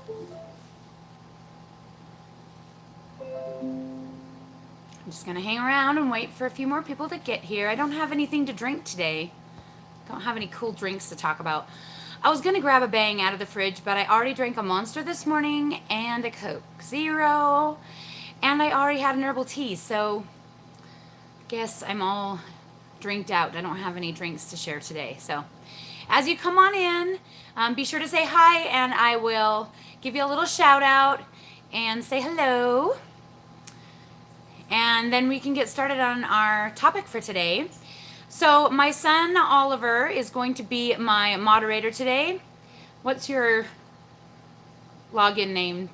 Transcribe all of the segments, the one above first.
I'm just gonna hang around and wait for a few more people to get here. I don't have anything to drink today. Don't have any cool drinks to talk about. I was gonna grab a Bang out of the fridge, but I already drank a Monster this morning and a Coke Zero, and I already had an herbal tea, so I guess I'm all drinked out. I don't have any drinks to share today. So as you come on in, be sure to say hi, and I will give you a little shout out and say hello. And then we can get started on our topic for today. So my son Oliver is going to be my moderator today. What's your login name?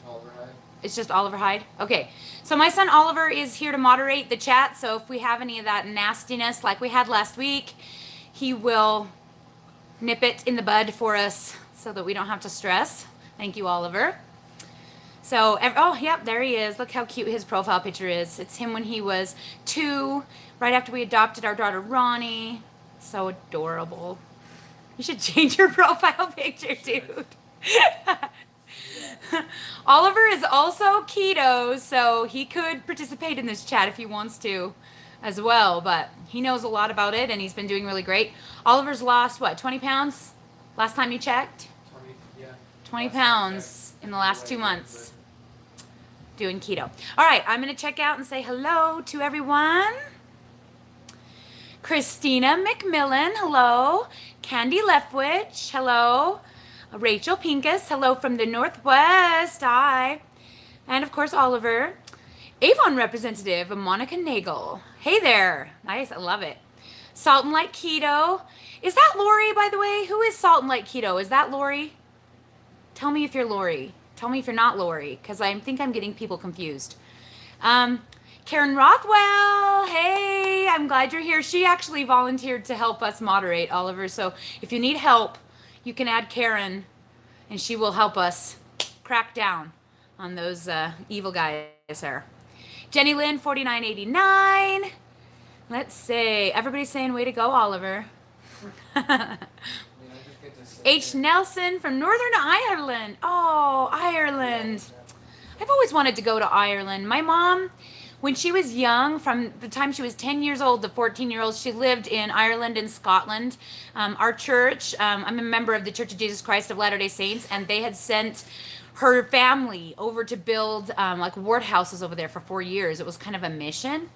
Oliver Hyde. It's just Oliver Hyde? Okay. So my son Oliver is here to moderate the chat. So if we have any of that nastiness like we had last week, he will nip it in the bud for us so that we don't have to stress. Thank you, Oliver. So, oh, yep, there he is. Look how cute his profile picture is. It's him when he was 2, right after we adopted our daughter, Ronnie. So adorable. You should change your profile picture, dude. Oliver is also keto, so he could participate in this chat if he wants to as well, but he knows a lot about it, and he's been doing really great. Oliver's lost, what, 20 pounds last time you checked? 20 pounds in the last 2 months. Doing keto. All right, I'm going to check out and say hello to everyone. Christina McMillan, hello. Candy Leftwich, hello. Rachel Pincus, hello from the Northwest, hi. And of course, Oliver. Avon representative, Monica Nagel. Hey there. Nice, I love it. Salt and Light Keto. Is that Lori, by the way? Who is Salt and Light Keto? Is that Lori? Tell me if you're Lori. Tell me if you're not Lori, because I think I'm getting people confused. Karen Rothwell, hey, I'm glad you're here. She actually volunteered to help us moderate, Oliver. So if you need help, you can add Karen, and she will help us crack down on those evil guys there. Jenny Lynn, 4989. Let's see. Everybody's saying, way to go, Oliver. H. Nelson from Northern Ireland. Oh, Ireland. I've always wanted to go to Ireland. My mom, when she was young, from the time she was 10 years old to 14 years old, she lived in Ireland and Scotland. Our church, I'm a member of the Church of Jesus Christ of Latter-day Saints, and they had sent her family over to build like ward houses over there for 4 years. It was kind of a mission.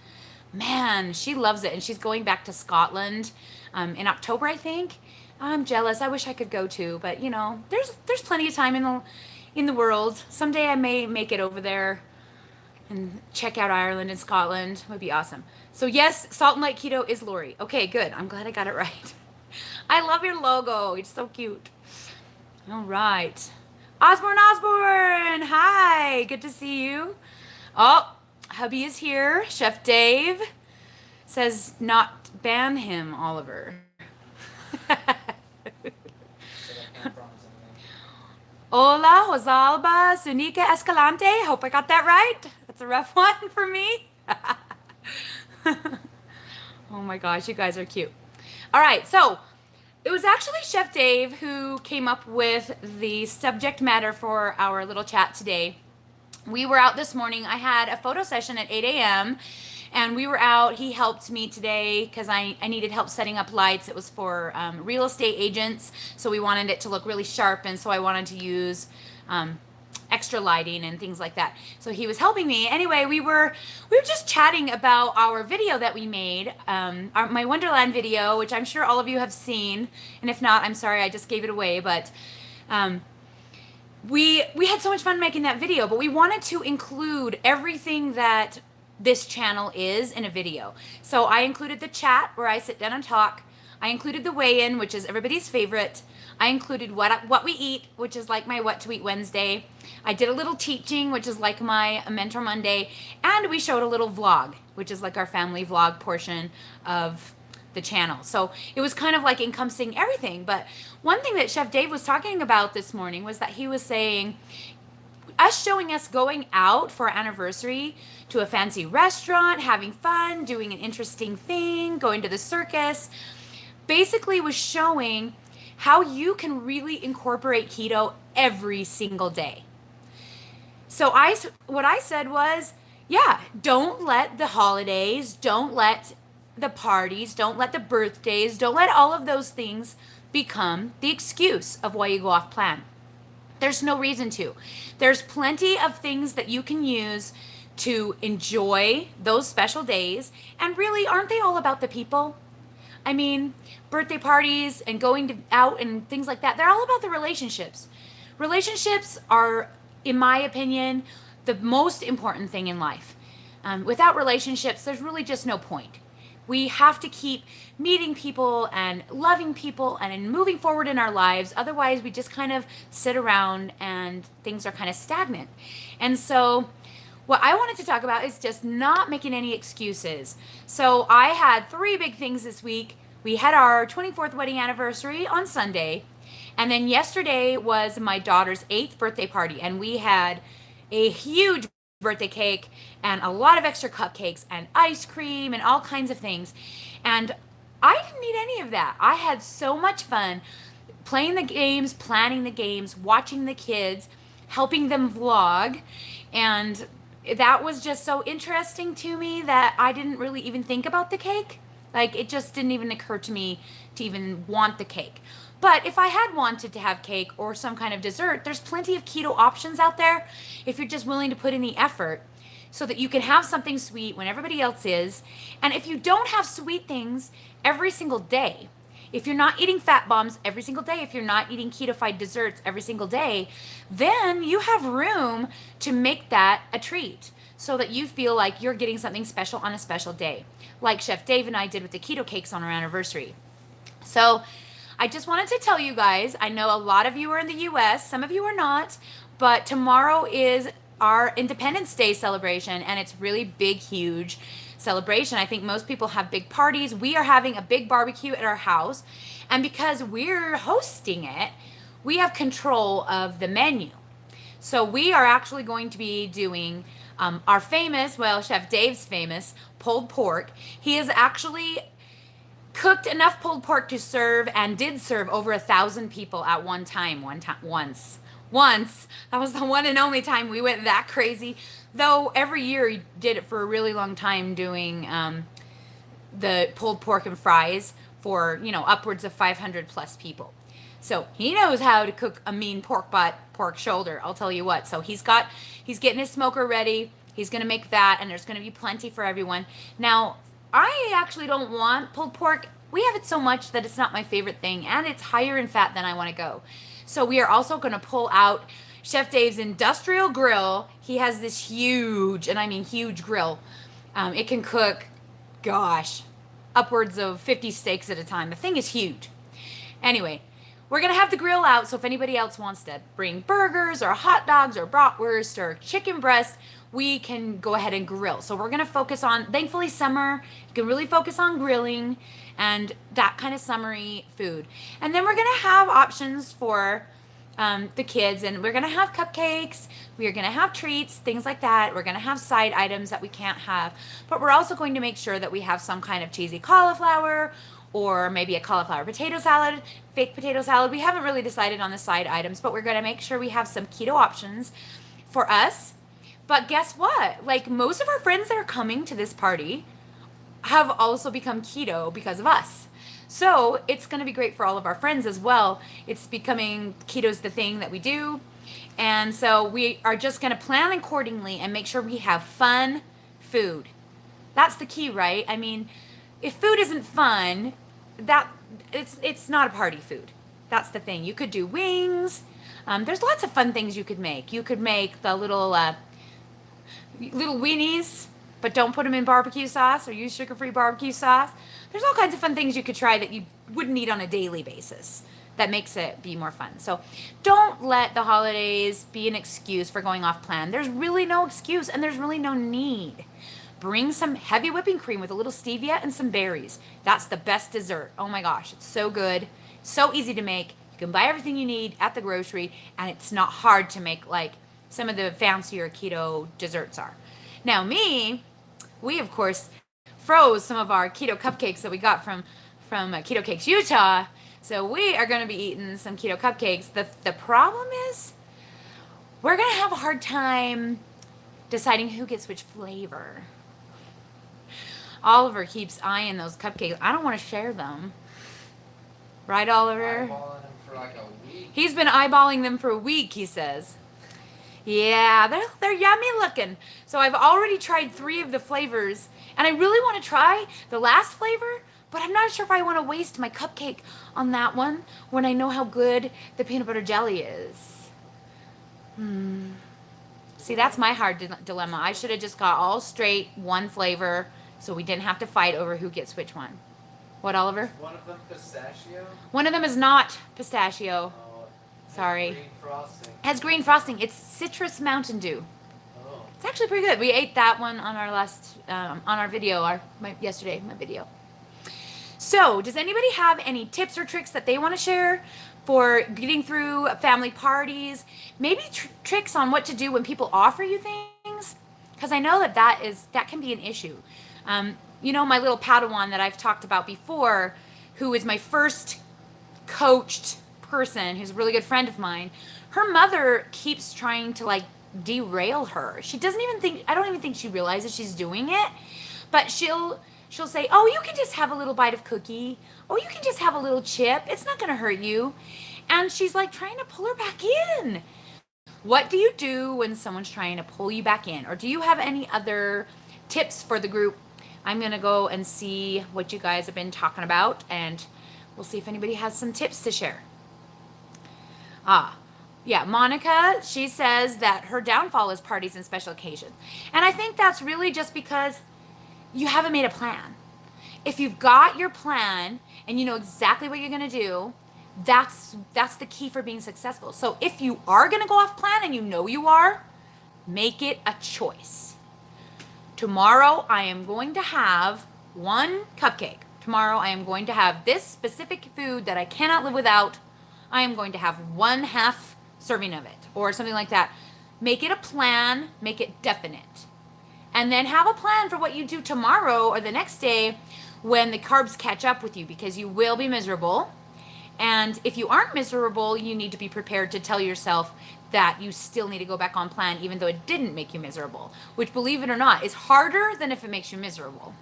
Man, she loves it, and she's going back to Scotland in October, I think. I'm jealous. I wish I could go too, but you know, there's plenty of time in the world. Someday I may make it over there and check out Ireland and Scotland. It would be awesome. So yes, Salt and Light Keto is Lori. Okay, good. I'm glad I got it right. I love your logo. It's so cute. All right. Osborne, hi. Good to see you. Oh, hubby is here. Chef Dave says not ban him, Oliver. Hola, Josalba, Sunica Escalante. Hope I got that right. That's a rough one for me. Oh my gosh, you guys are cute. All right, so it was actually Chef Dave who came up with the subject matter for our little chat today. We were out this morning. I had a photo session at 8 a.m. and we were out. He helped me today because I needed help setting up lights. It was for real estate agents, so we wanted it to look really sharp, and so I wanted to use extra lighting and things like that. So he was helping me. Anyway, we were just chatting about our video that we made, my Wonderland video, which I'm sure all of you have seen, and if not, I'm sorry, I just gave it away, but we had so much fun making that video, but we wanted to include everything that this channel is in a video. So I included the chat where I sit down and talk. I included the weigh-in, which is everybody's favorite. I included what we eat, which is like my What to Eat Wednesday. I did a little teaching, which is like my Mentor Monday. And we showed a little vlog, which is like our family vlog portion of the channel. So it was kind of like encompassing everything. But one thing that Chef Dave was talking about this morning was that he was saying, showing us going out for our anniversary to a fancy restaurant, having fun, doing an interesting thing, going to the circus, basically was showing how you can really incorporate keto every single day. So what I said was, yeah, don't let the holidays, don't let the parties, don't let the birthdays, don't let all of those things become the excuse of why you go off plan. There's no reason to. There's plenty of things that you can use to enjoy those special days. And really, aren't they all about the people? I mean, birthday parties and going out and things like that, they're all about the relationships. Relationships are, in my opinion, the most important thing in life. Without relationships, there's really just no point. We have to keep meeting people and loving people and moving forward in our lives. Otherwise, we just kind of sit around and things are kind of stagnant. And so, what I wanted to talk about is just not making any excuses. So, I had 3 big things this week. We had our 24th wedding anniversary on Sunday. And then yesterday was my daughter's 8th birthday party. And we had a huge birthday cake and a lot of extra cupcakes and ice cream and all kinds of things. And I didn't need any of that. I had so much fun playing the games, planning the games, watching the kids, helping them vlog. And that was just so interesting to me that I didn't really even think about the cake. Like, it just didn't even occur to me to even want the cake. But if I had wanted to have cake or some kind of dessert, there's plenty of keto options out there if you're just willing to put in the effort so that you can have something sweet when everybody else is. And if you don't have sweet things every single day, if you're not eating fat bombs every single day, if you're not eating ketofied desserts every single day, then you have room to make that a treat so that you feel like you're getting something special on a special day, like Chef Dave and I did with the keto cakes on our anniversary. So I just wanted to tell you guys, I know a lot of you are in the US, some of you are not, but tomorrow is our Independence Day celebration, and it's really big, huge celebration. I think most people have big parties. We are having a big barbecue at our house, and because we're hosting it, we have control of the menu. So we are actually going to be doing our famous, well, Chef Dave's famous pulled pork. He is actually cooked enough pulled pork to serve and did serve over 1,000 people at once. That was the one and only time we went that crazy. Though every year he did it for a really long time, doing the pulled pork and fries for, upwards of 500 plus people. So he knows how to cook a mean pork butt, pork shoulder, I'll tell you what. So he's getting his smoker ready. He's going to make that, and there's going to be plenty for everyone. Now, I actually don't want pulled pork. We have it so much that it's not my favorite thing, and it's higher in fat than I want to go. So we are also going to pull out Chef Dave's industrial grill. He has this huge, and I mean huge grill. It can cook, upwards of 50 steaks at a time. The thing is huge. Anyway, we're going to have the grill out, so if anybody else wants to bring burgers or hot dogs or bratwurst or chicken breast, we can go ahead and grill. So we're going to focus on, thankfully summer, you can really focus on grilling and that kind of summery food. And then we're going to have options for the kids, and we're going to have cupcakes, we're going to have treats, things like that. We're going to have side items that we can't have, but we're also going to make sure that we have some kind of cheesy cauliflower or maybe a cauliflower potato salad, fake potato salad. We haven't really decided on the side items, but we're going to make sure we have some keto options for us. But guess what? Like, most of our friends that are coming to this party have also become keto because of us. So it's going to be great for all of our friends as well. It's becoming, keto's the thing that we do. And so we are just going to plan accordingly and make sure we have fun food. That's the key, right? I mean, if food isn't fun, it's not a party food. That's the thing. You could do wings. There's lots of fun things you could make. You could make the little weenies, but don't put them in barbecue sauce or use sugar-free barbecue sauce. There's all kinds of fun things you could try that you wouldn't eat on a daily basis. That makes it be more fun. So don't let the holidays be an excuse for going off plan. There's really no excuse, and there's really no need. Bring some heavy whipping cream with a little stevia and some berries. That's the best dessert. Oh my gosh, it's so good, so easy to make. You can buy everything you need at the grocery, and it's not hard to make like some of the fancier keto desserts are. Now we of course froze some of our keto cupcakes that we got from Keto Cakes Utah So we are going to be eating some keto cupcakes. The problem is we're going to have a hard time deciding who gets which flavor. Oliver keeps eyeing those cupcakes. I don't want to share them. Right, Oliver? Eyeballing them for like a week. He's been eyeballing them for a week, he says. Yeah, they're yummy looking. So I've already tried 3 of the flavors, and I really want to try the last flavor, but I'm not sure if I want to waste my cupcake on that one when I know how good the peanut butter jelly is. See, that's my hard dilemma. I should have just got all straight one flavor so we didn't have to fight over who gets which one. What, Oliver? Is one of them pistachio? One of them is not pistachio. Oh, Sorry. green frosting. Has green frosting. It's citrus Mountain Dew. Oh. It's actually pretty good. We ate that one on our last, on our video, my video. So, does anybody have any tips or tricks that they want to share for getting through family parties? Maybe tricks on what to do when people offer you things? Because I know that can be an issue. You know, my little Padawan that I've talked about before, who is my first coached person, who's a really good friend of mine, her mother keeps trying to like derail her. She doesn't even think, I don't even think she realizes she's doing it, but she'll say, oh, you can just have a little bite of cookie. Oh, you can just have a little chip. It's not going to hurt you. And she's like trying to pull her back in. What do you do when someone's trying to pull you back in? Or do you have any other tips for the group? I'm going to go and see what you guys have been talking about, and we'll see if anybody has some tips to share. Yeah, Monica, she says that her downfall is parties and special occasions. And I think that's really just because you haven't made a plan. If you've got your plan and you know exactly what you're going to do, that's the key for being successful. So if you are going to go off plan and you know you are, make it a choice. Tomorrow I am going to have 1 cupcake. Tomorrow I am going to have this specific food that I cannot live without. I am going to have 1/2 serving of it or something like that. Make it a plan, make it definite. And then have a plan for what you do tomorrow or the next day when the carbs catch up with you, because you will be miserable. And if you aren't miserable, you need to be prepared to tell yourself that you still need to go back on plan even though it didn't make you miserable, which, believe it or not, is harder than if it makes you miserable.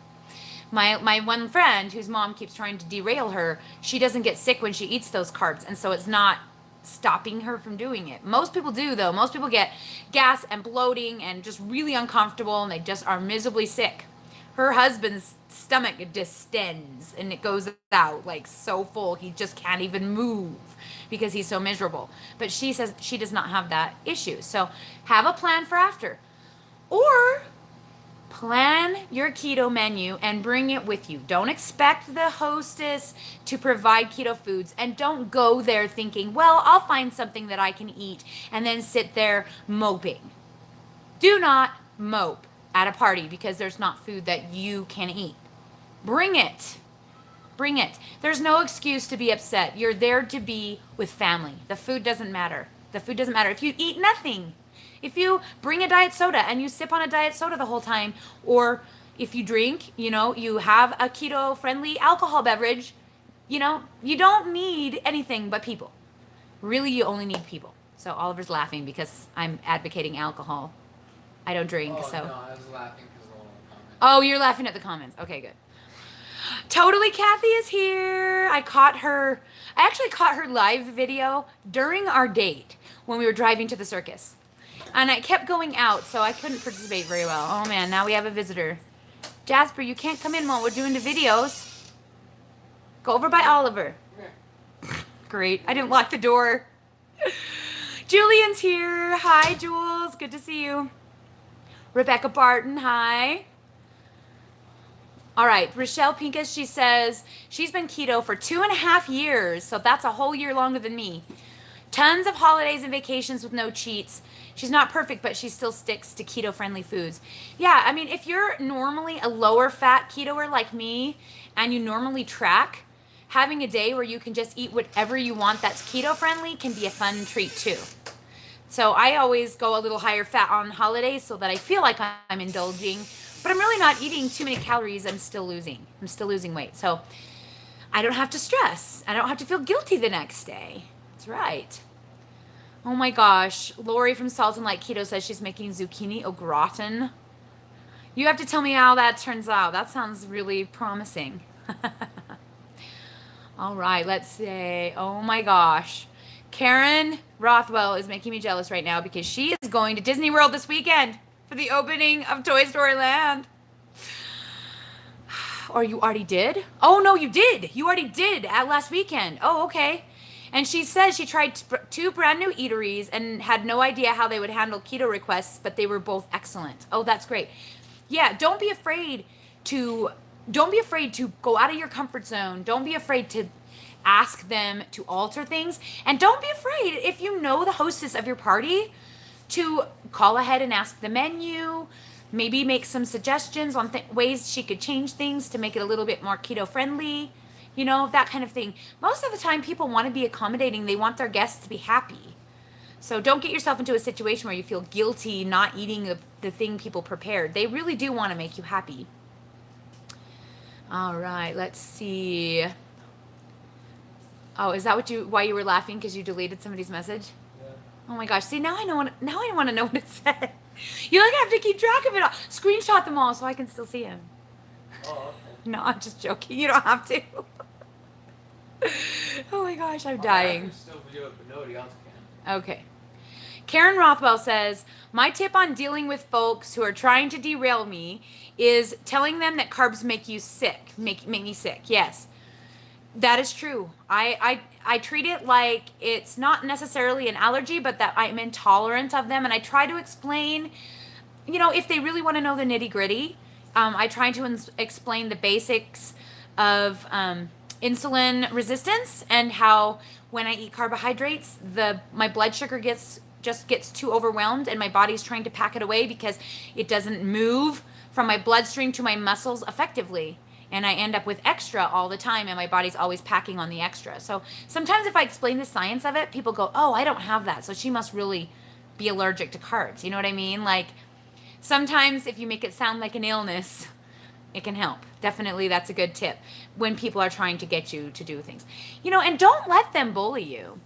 My one friend whose mom keeps trying to derail her, she doesn't get sick when she eats those carbs, and so it's not stopping her from doing it. Most people do, though. Most people get gas and bloating and just really uncomfortable, and they just are miserably sick. Her husband's stomach distends and it goes out like so full he just can't even move because he's so miserable. But she says she does not have that issue. So have a plan for after. Or plan your keto menu and bring it with you. Don't expect the hostess to provide keto foods, and don't go there thinking, well, I'll find something that I can eat, and then sit there moping. Do not mope at a party because there's not food that you can eat. Bring it. Bring it. There's no excuse to be upset. You're there to be with family. The food doesn't matter. The food doesn't matter. If you eat nothing, if you bring a diet soda and you sip on a diet soda the whole time, or if you drink, you have a keto-friendly alcohol beverage, you don't need anything but people. Really, you only need people. So Oliver's laughing because I'm advocating alcohol. I don't drink, No, so. I was laughing because of all the comments. Oh, you're laughing at the comments. Okay, good. Totally Kathy is here. I actually caught her live video during our date when we were driving to the circus. And I kept going out, so I couldn't participate very well. Oh man, now we have a visitor. Jasper, you can't come in while we're doing the videos. Go over by Oliver. Great, I didn't lock the door. Julian's here. Hi, Jules, good to see you. Rebecca Barton, hi. All right, Rochelle Pincus, she says she's been keto for 2.5 years, so that's a whole year longer than me. Tons of holidays and vacations with no cheats. She's not perfect, but she still sticks to keto-friendly foods. Yeah, I mean, if you're normally a lower-fat ketoer like me, and you normally track, having a day where you can just eat whatever you want that's keto-friendly can be a fun treat too. So I always go a little higher fat on holidays so that I feel like I'm indulging, but I'm really not eating too many calories. I'm still losing weight. So I don't have to stress. I don't have to feel guilty the next day. That's right. Oh my gosh. Lori from Salt and Light Keto says she's making zucchini au gratin. You have to tell me how that turns out. That sounds really promising. All right, let's say, oh my gosh. Karen Rothwell is making me jealous right now because she is going to Disney World this weekend for the opening of Toy Story Land. Or you already did? Oh, no, you did. You already did at last weekend. Oh, okay. And she says she tried two brand new eateries and had no idea how they would handle keto requests, but they were both excellent. Oh, that's great. Yeah, don't be afraid to go out of your comfort zone. Don't be afraid to ask them to alter things. And don't be afraid, if you know the hostess of your party, to call ahead and ask the menu, maybe make some suggestions on ways she could change things to make it a little bit more keto friendly, you know, that kind of thing. Most of the time people want to be accommodating. They want their guests to be happy. So don't get yourself into a situation where you feel guilty not eating the thing people prepared. They really do want to make you happy. All right, let's see. Oh, is that why you were laughing, because you deleted somebody's message? Yeah. Oh my gosh. See, now I want to know what it said. You like have to keep track of it all. Screenshot them all so I can still see them. Oh, okay. No, I'm just joking. You don't have to. Oh my gosh, I'm I dying. can still do it, but nobody else can. Okay. Karen Rothwell says, my tip on dealing with folks who are trying to derail me is telling them that carbs make you sick, make me sick. Yes, that is true. I treat it like it's not necessarily an allergy, but that I'm intolerant of them. And I try to explain, you know, if they really want to know the nitty gritty, I try to explain the basics of insulin resistance and how when I eat carbohydrates, my blood sugar gets too overwhelmed and my body's trying to pack it away because it doesn't move from my bloodstream to my muscles effectively. And I end up with extra all the time and my body's always packing on the extra. So sometimes if I explain the science of it, people go, oh, I don't have that. So she must really be allergic to carbs. You know what I mean? Like sometimes if you make it sound like an illness, it can help. Definitely that's a good tip when people are trying to get you to do things. You know, and don't let them bully you.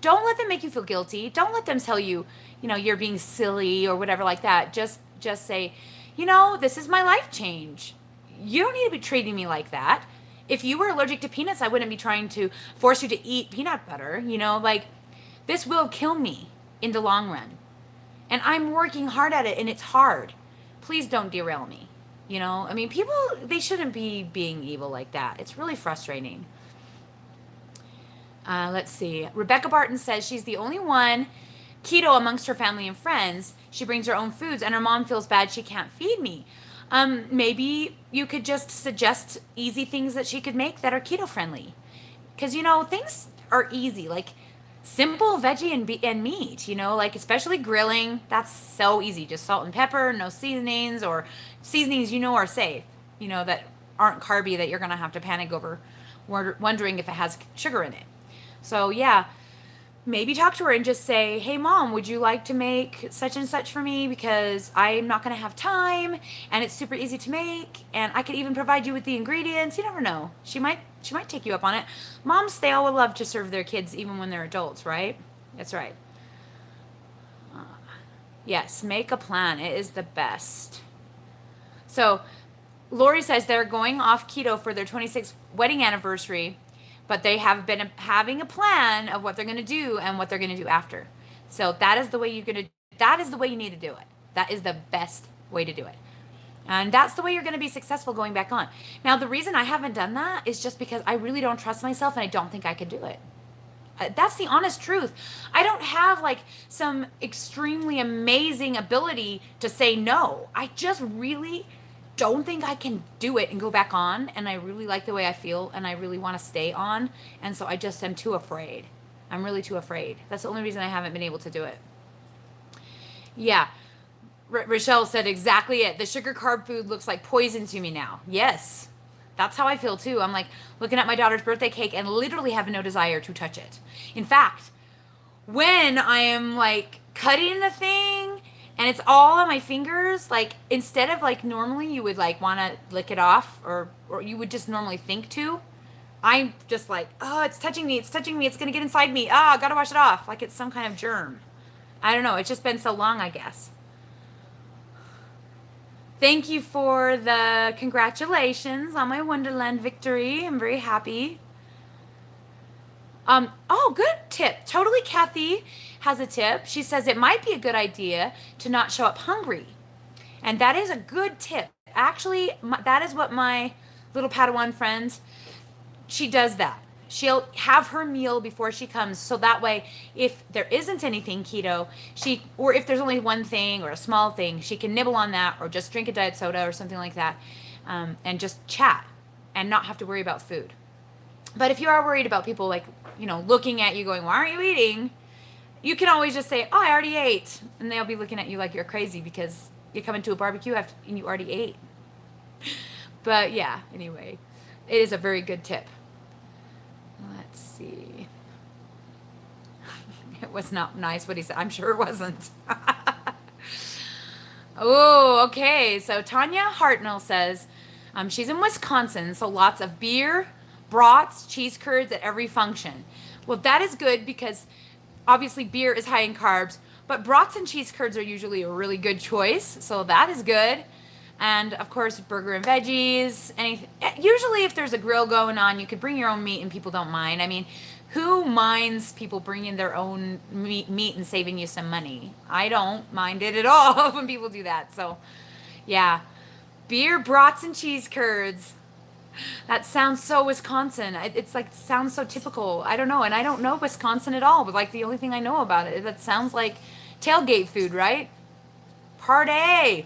Don't let them make you feel guilty. Don't let them tell you, you know, you're being silly or whatever like that. Just say, you know, this is my life change. You don't need to be treating me like that. If you were allergic to peanuts, I wouldn't be trying to force you to eat peanut butter. You know, like this will kill me in the long run. And I'm working hard at it and it's hard. Please don't derail me. You know, I mean, people, they shouldn't be being evil like that. It's really frustrating. Let's see. Rebecca Barton says she's the only one keto amongst her family and friends. She brings her own foods and her mom feels bad she can't feed me. Maybe you could just suggest easy things that she could make that are keto friendly. Because, you know, things are easy, like simple veggie and meat, you know, like especially grilling. That's so easy. Just salt and pepper, no seasonings, or seasonings you know are safe, you know, that aren't carby that you're going to have to panic over wondering if it has sugar in it. So yeah, maybe talk to her and just say, hey mom, would you like to make such and such for me? Because I'm not going to have time and it's super easy to make and I could even provide you with the ingredients. You never know. She might take you up on it. Moms, they all would love to serve their kids even when they're adults, right? That's right. Yes, make a plan. It is the best. So Lori says they're going off keto for their 26th wedding anniversary, but they have been having a plan of what they're going to do and what they're going to do after. So that is the way that is the way you need to do it. That is the best way to do it. And that's the way you're going to be successful going back on. Now, the reason I haven't done that is just because I really don't trust myself and I don't think I could do it. That's the honest truth. I don't have like some extremely amazing ability to say no. I just really don't think I can do it and go back on. And I really like the way I feel and I really want to stay on. And so I just am too afraid. I'm really too afraid. That's the only reason I haven't been able to do it. Yeah. Rochelle said exactly it. The sugar carb food looks like poison to me now. Yes. That's how I feel too. I'm like looking at my daughter's birthday cake and literally have no desire to touch it. In fact, when I am like cutting the thing and it's all on my fingers, like instead of like normally you would like want to lick it off or you would just normally think to, I'm just like, oh, it's touching me, it's touching me, it's gonna get inside me. Ah, gotta wash it off. Like it's some kind of germ. I don't know. It's just been so long, I guess. Thank you for the congratulations on my Wonderland victory. I'm very happy. Oh, good tip. Totally Kathy has a tip. She says it might be a good idea to not show up hungry. And that is a good tip. Actually, that is what my little Padawan friend, she does that. She'll have her meal before she comes, so that way, if there isn't anything keto, or if there's only one thing or a small thing, she can nibble on that, or just drink a diet soda or something like that, and just chat, and not have to worry about food. But if you are worried about people like, looking at you going, why aren't you eating? You can always just say, oh, I already ate. And they'll be looking at you like you're crazy because you come into a barbecue and you already ate. But yeah, anyway, it is a very good tip. Let's see. It was not nice what he said. I'm sure it wasn't. Oh, okay. So Tanya Hartnell says she's in Wisconsin, so lots of beer, brats, cheese curds at every function. Well, that is good because obviously beer is high in carbs, but brats and cheese curds are usually a really good choice, so that is good. And of course, burger and veggies. Anything. Usually, if there's a grill going on, you could bring your own meat, and people don't mind. I mean, who minds people bringing their own meat and saving you some money? I don't mind it at all when people do that. So, yeah, beer, brats, and cheese curds. That sounds so Wisconsin. It's like sounds so typical. I don't know, and I don't know Wisconsin at all. But like the only thing I know about it, that sounds like tailgate food, right? Party.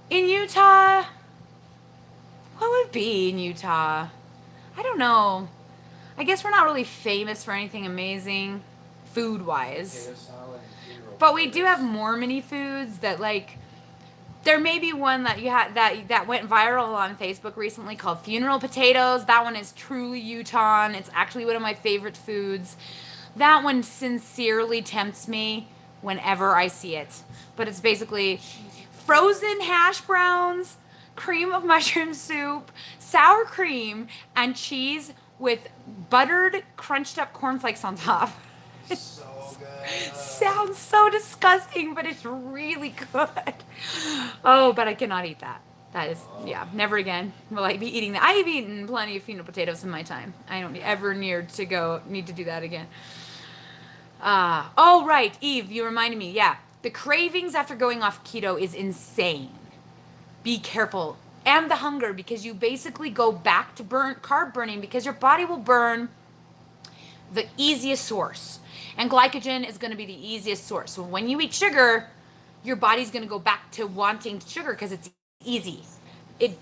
In Utah, what would be in Utah? I don't know. I guess we're not really famous for anything amazing food-wise. But we do have Mormon-y foods that like, there may be one that you had that went viral on Facebook recently called funeral potatoes. That one is truly Utah. It's actually one of my favorite foods. That one sincerely tempts me whenever I see it. But it's basically frozen hash browns, cream of mushroom soup, sour cream, and cheese with buttered, crunched up cornflakes on top. So good. Sounds so disgusting, but it's really good. Oh, but I cannot eat that. That is, yeah, never again will I be eating that. I have eaten plenty of funeral potatoes in my time. I don't ever need to do that again. Oh, right, Eve, you reminded me. Yeah, the cravings after going off keto is insane. Be careful. And the hunger, because you basically go back to carb burning because your body will burn the easiest source. And glycogen is going to be the easiest source. So when you eat sugar, your body's going to go back to wanting sugar because it's easy.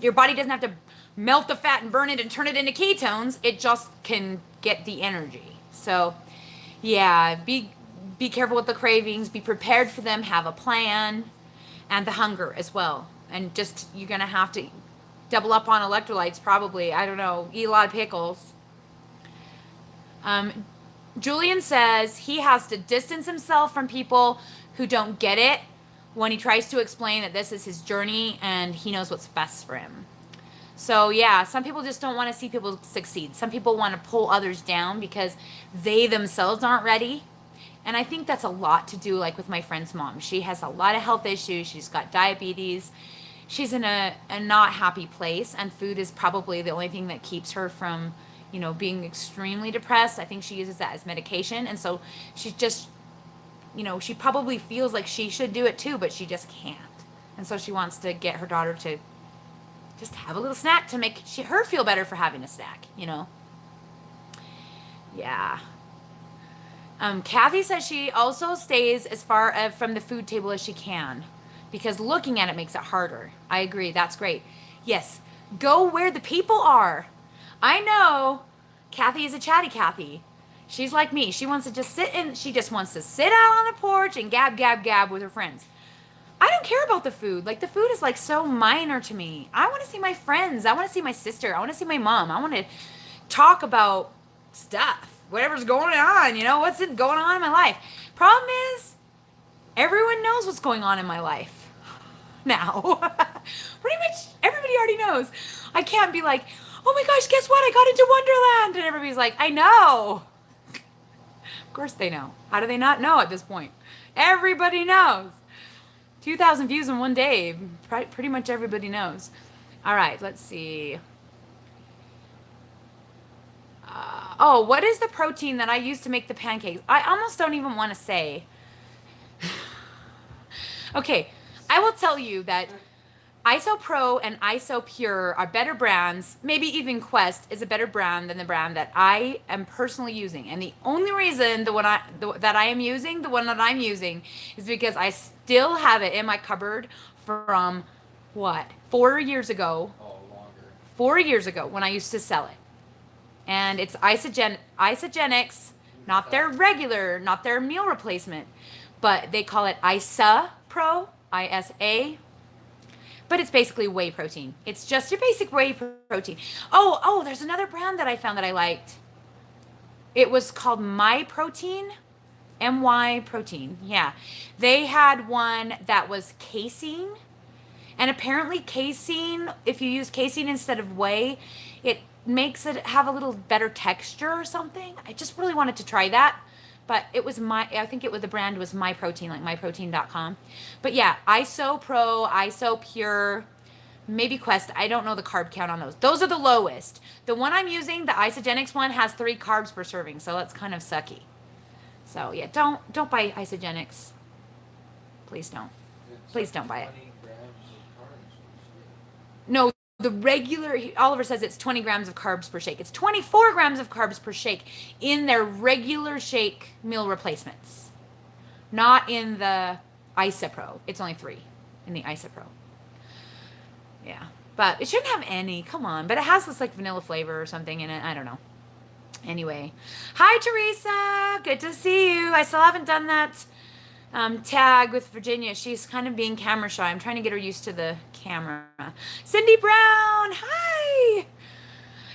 Your body doesn't have to melt the fat and burn it and turn it into ketones. It just can get the energy. So, yeah, be careful with the cravings. Be prepared for them. Have a plan. And the hunger as well. And just, you're going to have to double up on electrolytes probably. I don't know. Eat a lot of pickles. Julian says he has to distance himself from people who don't get it when he tries to explain that this is his journey and he knows what's best for him. So yeah, some people just don't want to see people succeed. Some people want to pull others down because they themselves aren't ready. And I think that's a lot to do like with my friend's mom. She has a lot of health issues. She's got diabetes. She's in a not happy place, and food is probably the only thing that keeps her from, being extremely depressed. I think she uses that as medication. And so she's just, she probably feels like she should do it too, but she just can't. And so she wants to get her daughter to just have a little snack to make her feel better for having a snack, Yeah. Kathy says she also stays as far from the food table as she can because looking at it makes it harder. I agree. That's great. Yes. Go where the people are. I know Kathy is a chatty Kathy. She's like me. She wants to just she just wants to sit out on the porch and gab, gab, gab with her friends. I don't care about the food. Like, the food is like so minor to me. I want to see my friends. I want to see my sister. I want to see my mom. I want to talk about stuff. Whatever's going on, what's going on in my life. Problem is, everyone knows what's going on in my life now. Pretty much everybody already knows. I can't be like, oh my gosh, guess what? I got into Wonderland. And everybody's like, I know. Of course they know. How do they not know at this point? Everybody knows. 2,000 views in one day. Pretty much everybody knows. All right, let's see. Oh, what is the protein that I use to make the pancakes? I almost don't even want to say. Okay, I will tell you that ISO Pro and ISO Pure are better brands. Maybe even Quest is a better brand than the brand that I am personally using. And the only reason that I'm using is because I still have it in my cupboard from what? 4 years ago. Oh, longer. 4 years ago when I used to sell it. And it's Isogenics, not their regular, not their meal replacement, but they call it ISA Pro, ISA. But it's basically whey protein. It's just your basic whey protein. Oh, there's another brand that I found that I liked. It was called My Protein, MY Protein. Yeah. They had one that was casein. And apparently casein, if you use casein instead of whey, it makes it have a little better texture or something. I just really wanted to try that. But it was the brand was My Protein, like myprotein.com. But yeah, ISO Pro, ISO Pure, maybe Quest. I don't know the carb count on those. Those are the lowest. The one I'm using, the Isogenics one, has 3 carbs per serving, so that's kind of sucky. So yeah, don't buy Isogenics. Please don't. Please don't buy it. 20 grams of carbs. No, the regular, Oliver says it's 20 grams of carbs per shake. It's 24 grams of carbs per shake in their regular shake meal replacements. Not in the ISOPRO. It's only 3 in the ISOPRO. Yeah. But it shouldn't have any. Come on. But it has this like vanilla flavor or something in it. I don't know. Anyway. Hi, Teresa. Good to see you. I still haven't done that tag with Virginia. She's kind of being camera shy. I'm trying to get her used to the camera. Cindy Brown. Hi.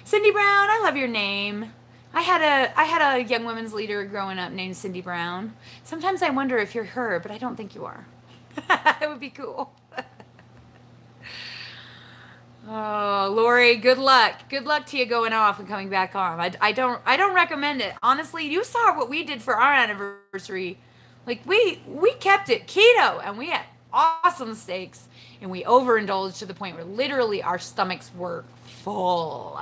Cindy Brown. I love your name. I had a young women's leader growing up named Cindy Brown. Sometimes I wonder if you're her, but I don't think you are. It would be cool. Oh, Lori, good luck. Good luck to you going off and coming back on. I don't recommend it. Honestly, you saw what we did for our anniversary. Like we kept it keto and we had awesome steaks and we overindulged to the point where literally our stomachs were full.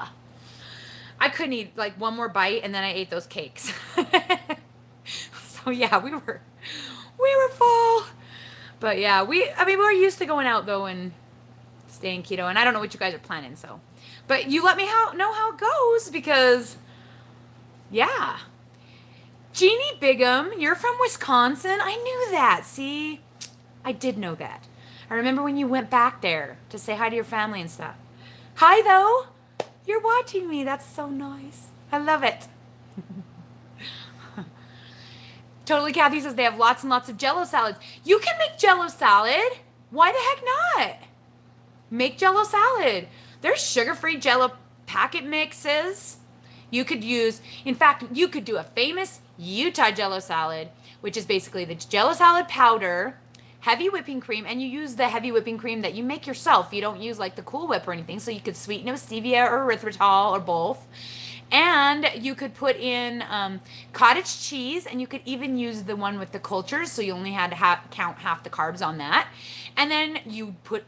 I couldn't eat like one more bite and then I ate those cakes. So yeah, we were full. But yeah, we're used to going out though and staying keto, and I don't know what you guys are planning, so. But you let me know how it goes because yeah. Jeannie Bigham, you're from Wisconsin? I knew that. See? I did know that. I remember when you went back there to say hi to your family and stuff. Hi, though. You're watching me. That's so nice. I love it. Totally Kathy says they have lots and lots of Jell-O salads. You can make Jell-O salad. Why the heck not? Make Jell-O salad. There's sugar-free Jell-O packet mixes. You could use, in fact, you could do a famous Utah Jell-O salad, which is basically the Jell-O salad powder, heavy whipping cream, and you use the heavy whipping cream that you make yourself. You don't use like the Cool Whip or anything, so you could sweeten it with stevia or erythritol or both. And you could put in cottage cheese, and you could even use the one with the cultures, so you only had to count half the carbs on that. And then you put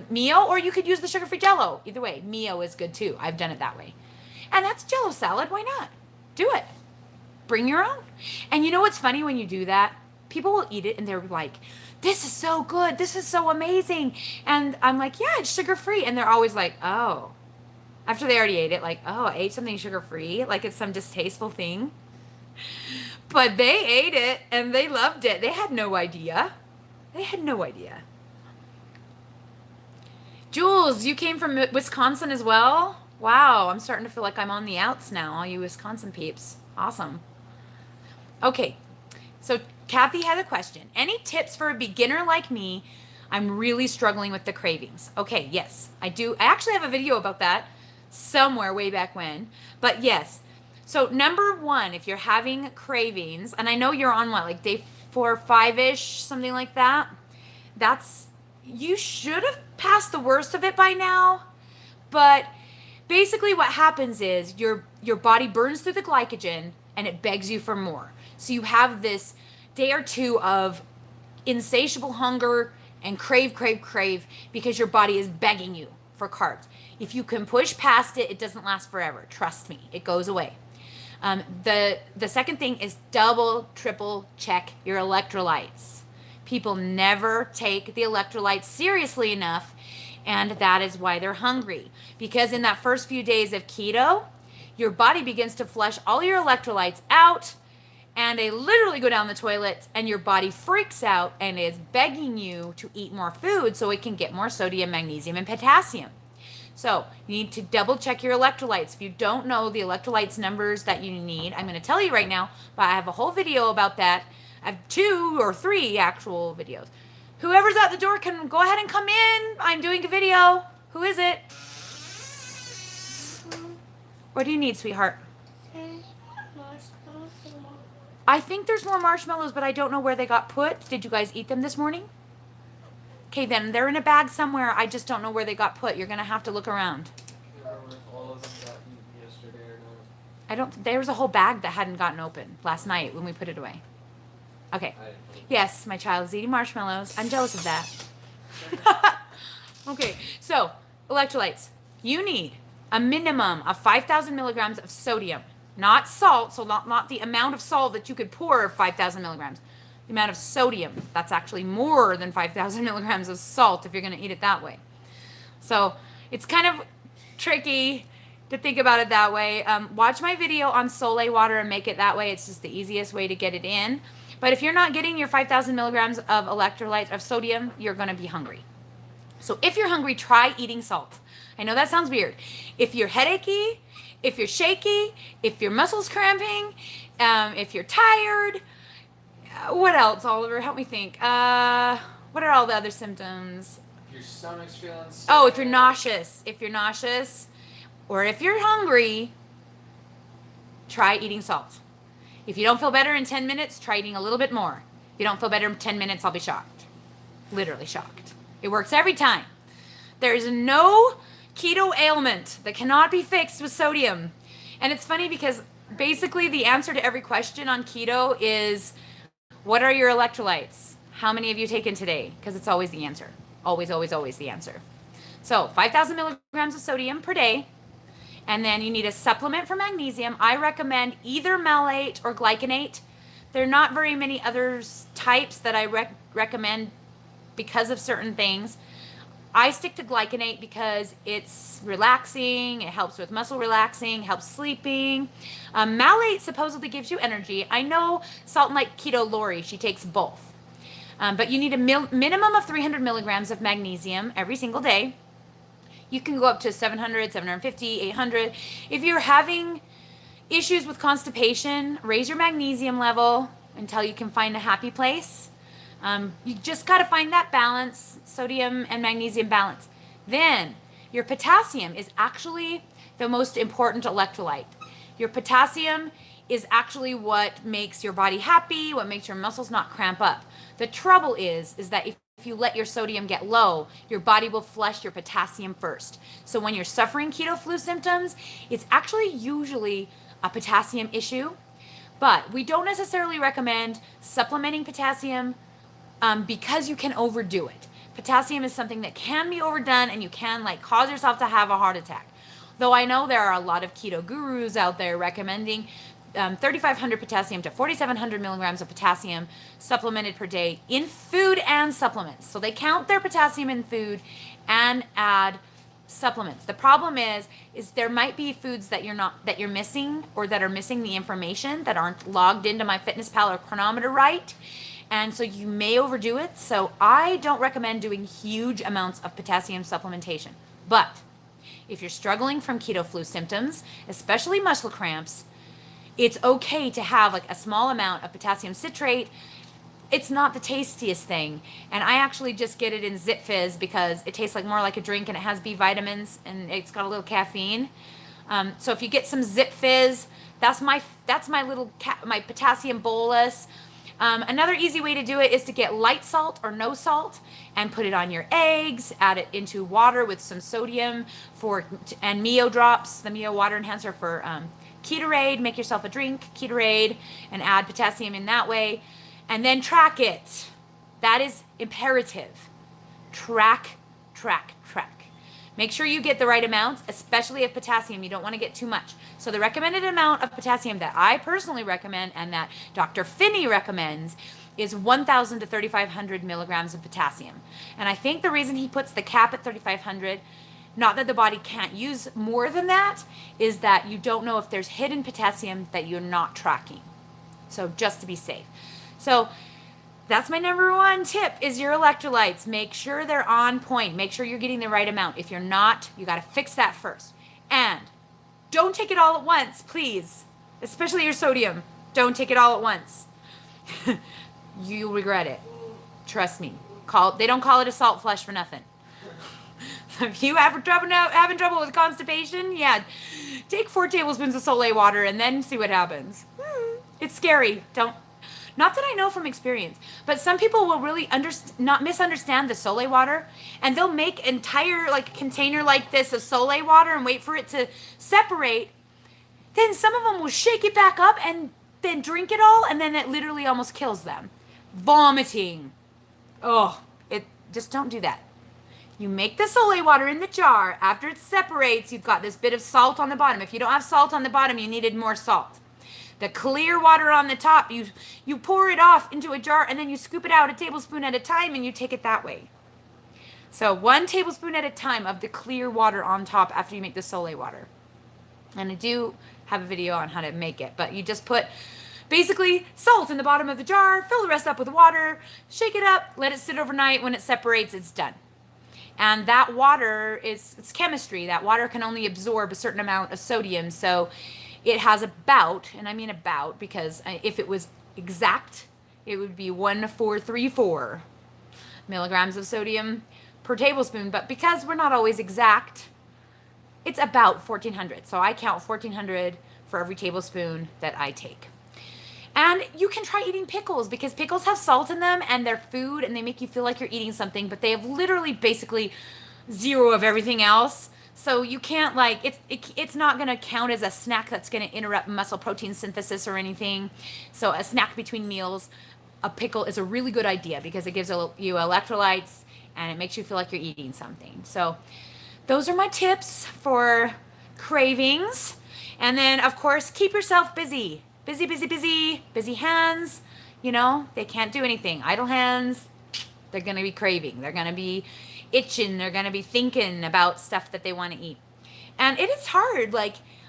Mio, or you could use the sugar-free Jell-O. Either way, Mio is good too. I've done it that way. And that's Jell-O salad. Why not? Do it. Bring your own. And you know what's funny when you do that? People will eat it and they're like, this is so good. This is so amazing. And I'm like, yeah, it's sugar-free. And they're always like, oh. After they already ate it, like, oh, I ate something sugar-free. Like it's some distasteful thing. But they ate it and they loved it. They had no idea. They had no idea. Jules, you came from Wisconsin as well? Wow, I'm starting to feel like I'm on the outs now, all you Wisconsin peeps. Awesome. Okay, so Kathy had a question. Any tips for a beginner like me? I'm really struggling with the cravings. Okay, yes, I do. I actually have a video about that somewhere way back when. But yes, so number 1, if you're having cravings, and I know you're on what, like day 4 or 5-ish, something like that, you should have passed the worst of it by now. But basically what happens is your body burns through the glycogen and it begs you for more. So you have this day or two of insatiable hunger and crave because your body is begging you for carbs. If you can push past it, it doesn't last forever. Trust me, it goes away. The second thing is double, triple check your electrolytes. People never take the electrolytes seriously enough, and that is why they're hungry. Because in that first few days of keto, your body begins to flush all your electrolytes out, and they literally go down the toilet, and your body freaks out and is begging you to eat more food so it can get more sodium, magnesium, and potassium. So you need to double check your electrolytes. If you don't know the electrolytes numbers that you need, I'm going to tell you right now, but I have a whole video about that. I have 2 or 3 actual videos. Whoever's at the door can go ahead and come in. I'm doing a video. Who is it? What do you need, sweetheart? I think there's more marshmallows, but I don't know where they got put. Did you guys eat them this morning? Okay, then they're in a bag somewhere. I just don't know where they got put. You're gonna have to look around. I don't remember if all of them got eaten yesterday or not. I don't. There was a whole bag that hadn't gotten open last night when we put it away. Okay. I didn't know. Yes, my child is eating marshmallows. I'm jealous of that. Okay, so electrolytes. You need a minimum of 5,000 milligrams of sodium, not salt. So not the amount of salt that you could pour 5,000 milligrams. The amount of sodium, that's actually more than 5,000 milligrams of salt if you're going to eat it that way. So it's kind of tricky to think about it that way. Watch my video on Soleil water and make it that way. It's just the easiest way to get it in. But if you're not getting your 5,000 milligrams of electrolytes, of sodium, you're going to be hungry. So if you're hungry, try eating salt. I know that sounds weird. If you're headachy, if you're shaky, if your muscles cramping, if you're tired, what else, Oliver? Help me think. What are all the other symptoms? Your stomach's feeling sick. Oh, if you're nauseous. If you're nauseous or if you're hungry, try eating salt. If you don't feel better in 10 minutes, try eating a little bit more. If you don't feel better in 10 minutes, I'll be shocked. Literally shocked. It works every time. There is no keto ailment that cannot be fixed with sodium. And it's funny because basically the answer to every question on keto is, what are your electrolytes? How many have you taken today? Because it's always the answer. Always, always, always the answer. So 5,000 milligrams of sodium per day. And then you need a supplement for magnesium. I recommend either malate or glycinate. There are not very many other types that I recommend because of certain things. I stick to glycinate because it's relaxing, it helps with muscle relaxing, helps sleeping. Malate supposedly gives you energy. I know Salt and Light Keto Lori, she takes both. But you need a minimum of 300 milligrams of magnesium every single day. You can go up to 700, 750, 800. If you're having issues with constipation, raise your magnesium level until you can find a happy place. You just got to find that balance, sodium and magnesium balance. Then your potassium is actually the most important electrolyte. Your potassium is actually what makes your body happy, what makes your muscles not cramp up. The trouble is that if you let your sodium get low, your body will flush your potassium first. So when you're suffering keto flu symptoms, it's actually usually a potassium issue. But we don't necessarily recommend supplementing potassium because you can overdo it. Potassium is something that can be overdone and you can cause yourself to have a heart attack. Though I know there are a lot of keto gurus out there recommending 3,500 potassium to 4,700 milligrams of potassium supplemented per day in food and supplements. So they count their potassium in food and add supplements. The problem is there might be foods that you're missing or that are missing the information that aren't logged into MyFitnessPal or Chronometer right. And so you may overdo it. So I don't recommend doing huge amounts of potassium supplementation. But if you're struggling from keto flu symptoms, especially muscle cramps, it's okay to have a small amount of potassium citrate. It's not the tastiest thing. And I actually just get it in Zip Fizz because it tastes more like a drink and it has B vitamins and it's got a little caffeine. So if you get some Zip Fizz, that's my potassium bolus. Another easy way to do it is to get light salt or no salt and put it on your eggs, add it into water with some sodium and Mio drops, the Mio water enhancer for Ketorade. Make yourself a drink, Ketorade, and add potassium in that way. And then track it. That is imperative. Track. Make sure you get the right amounts, especially of potassium. You don't want to get too much. So the recommended amount of potassium that I personally recommend and that Dr. Finney recommends is 1,000 to 3,500 milligrams of potassium. And I think the reason he puts the cap at 3,500, not that the body can't use more than that, is that you don't know if there's hidden potassium that you're not tracking. So just to be safe. So that's my number one tip is your electrolytes. Make sure they're on point. Make sure you're getting the right amount. If you're not, you got to fix that first. And don't take it all at once, please. Especially your sodium. Don't take it all at once. You'll regret it. Trust me. They don't call it a salt flush for nothing. If you having trouble with constipation, yeah, take 4 tablespoons of Soleil water and then see what happens. It's scary. Not that I know from experience, but some people will really not misunderstand the Soleil water, and they'll make entire container like this of Soleil water and wait for it to separate. Then some of them will shake it back up and then drink it all, and then it literally almost kills them. Vomiting. Just don't do that. You make the Soleil water in the jar. After it separates, you've got this bit of salt on the bottom. If you don't have salt on the bottom, you needed more salt. The clear water on the top, you pour it off into a jar and then you scoop it out a tablespoon at a time and you take it that way. So 1 tablespoon at a time of the clear water on top after you make the Soleil water. And I do have a video on how to make it, but you just put basically salt in the bottom of the jar, fill the rest up with water, shake it up, let it sit overnight. When it separates, it's done. And that water it's chemistry. That water can only absorb a certain amount of sodium. So it has about, and I mean about because if it was exact, it would be 1,434 milligrams of sodium per tablespoon. But because we're not always exact, it's about 1,400. So I count 1,400 for every tablespoon that I take. And you can try eating pickles because pickles have salt in them and they're food and they make you feel like you're eating something, but they have literally basically zero of everything else. So you can't it's not going to count as a snack that's going to interrupt muscle protein synthesis or anything. So a snack between meals, a pickle is a really good idea because it gives you electrolytes and it makes you feel like you're eating something. So those are my tips for cravings. And then of course, keep yourself busy. Busy hands, they can't do anything. Idle hands, they're going to be craving. They're going to be itching. They're going to be thinking about stuff that they want to eat. And it is hard.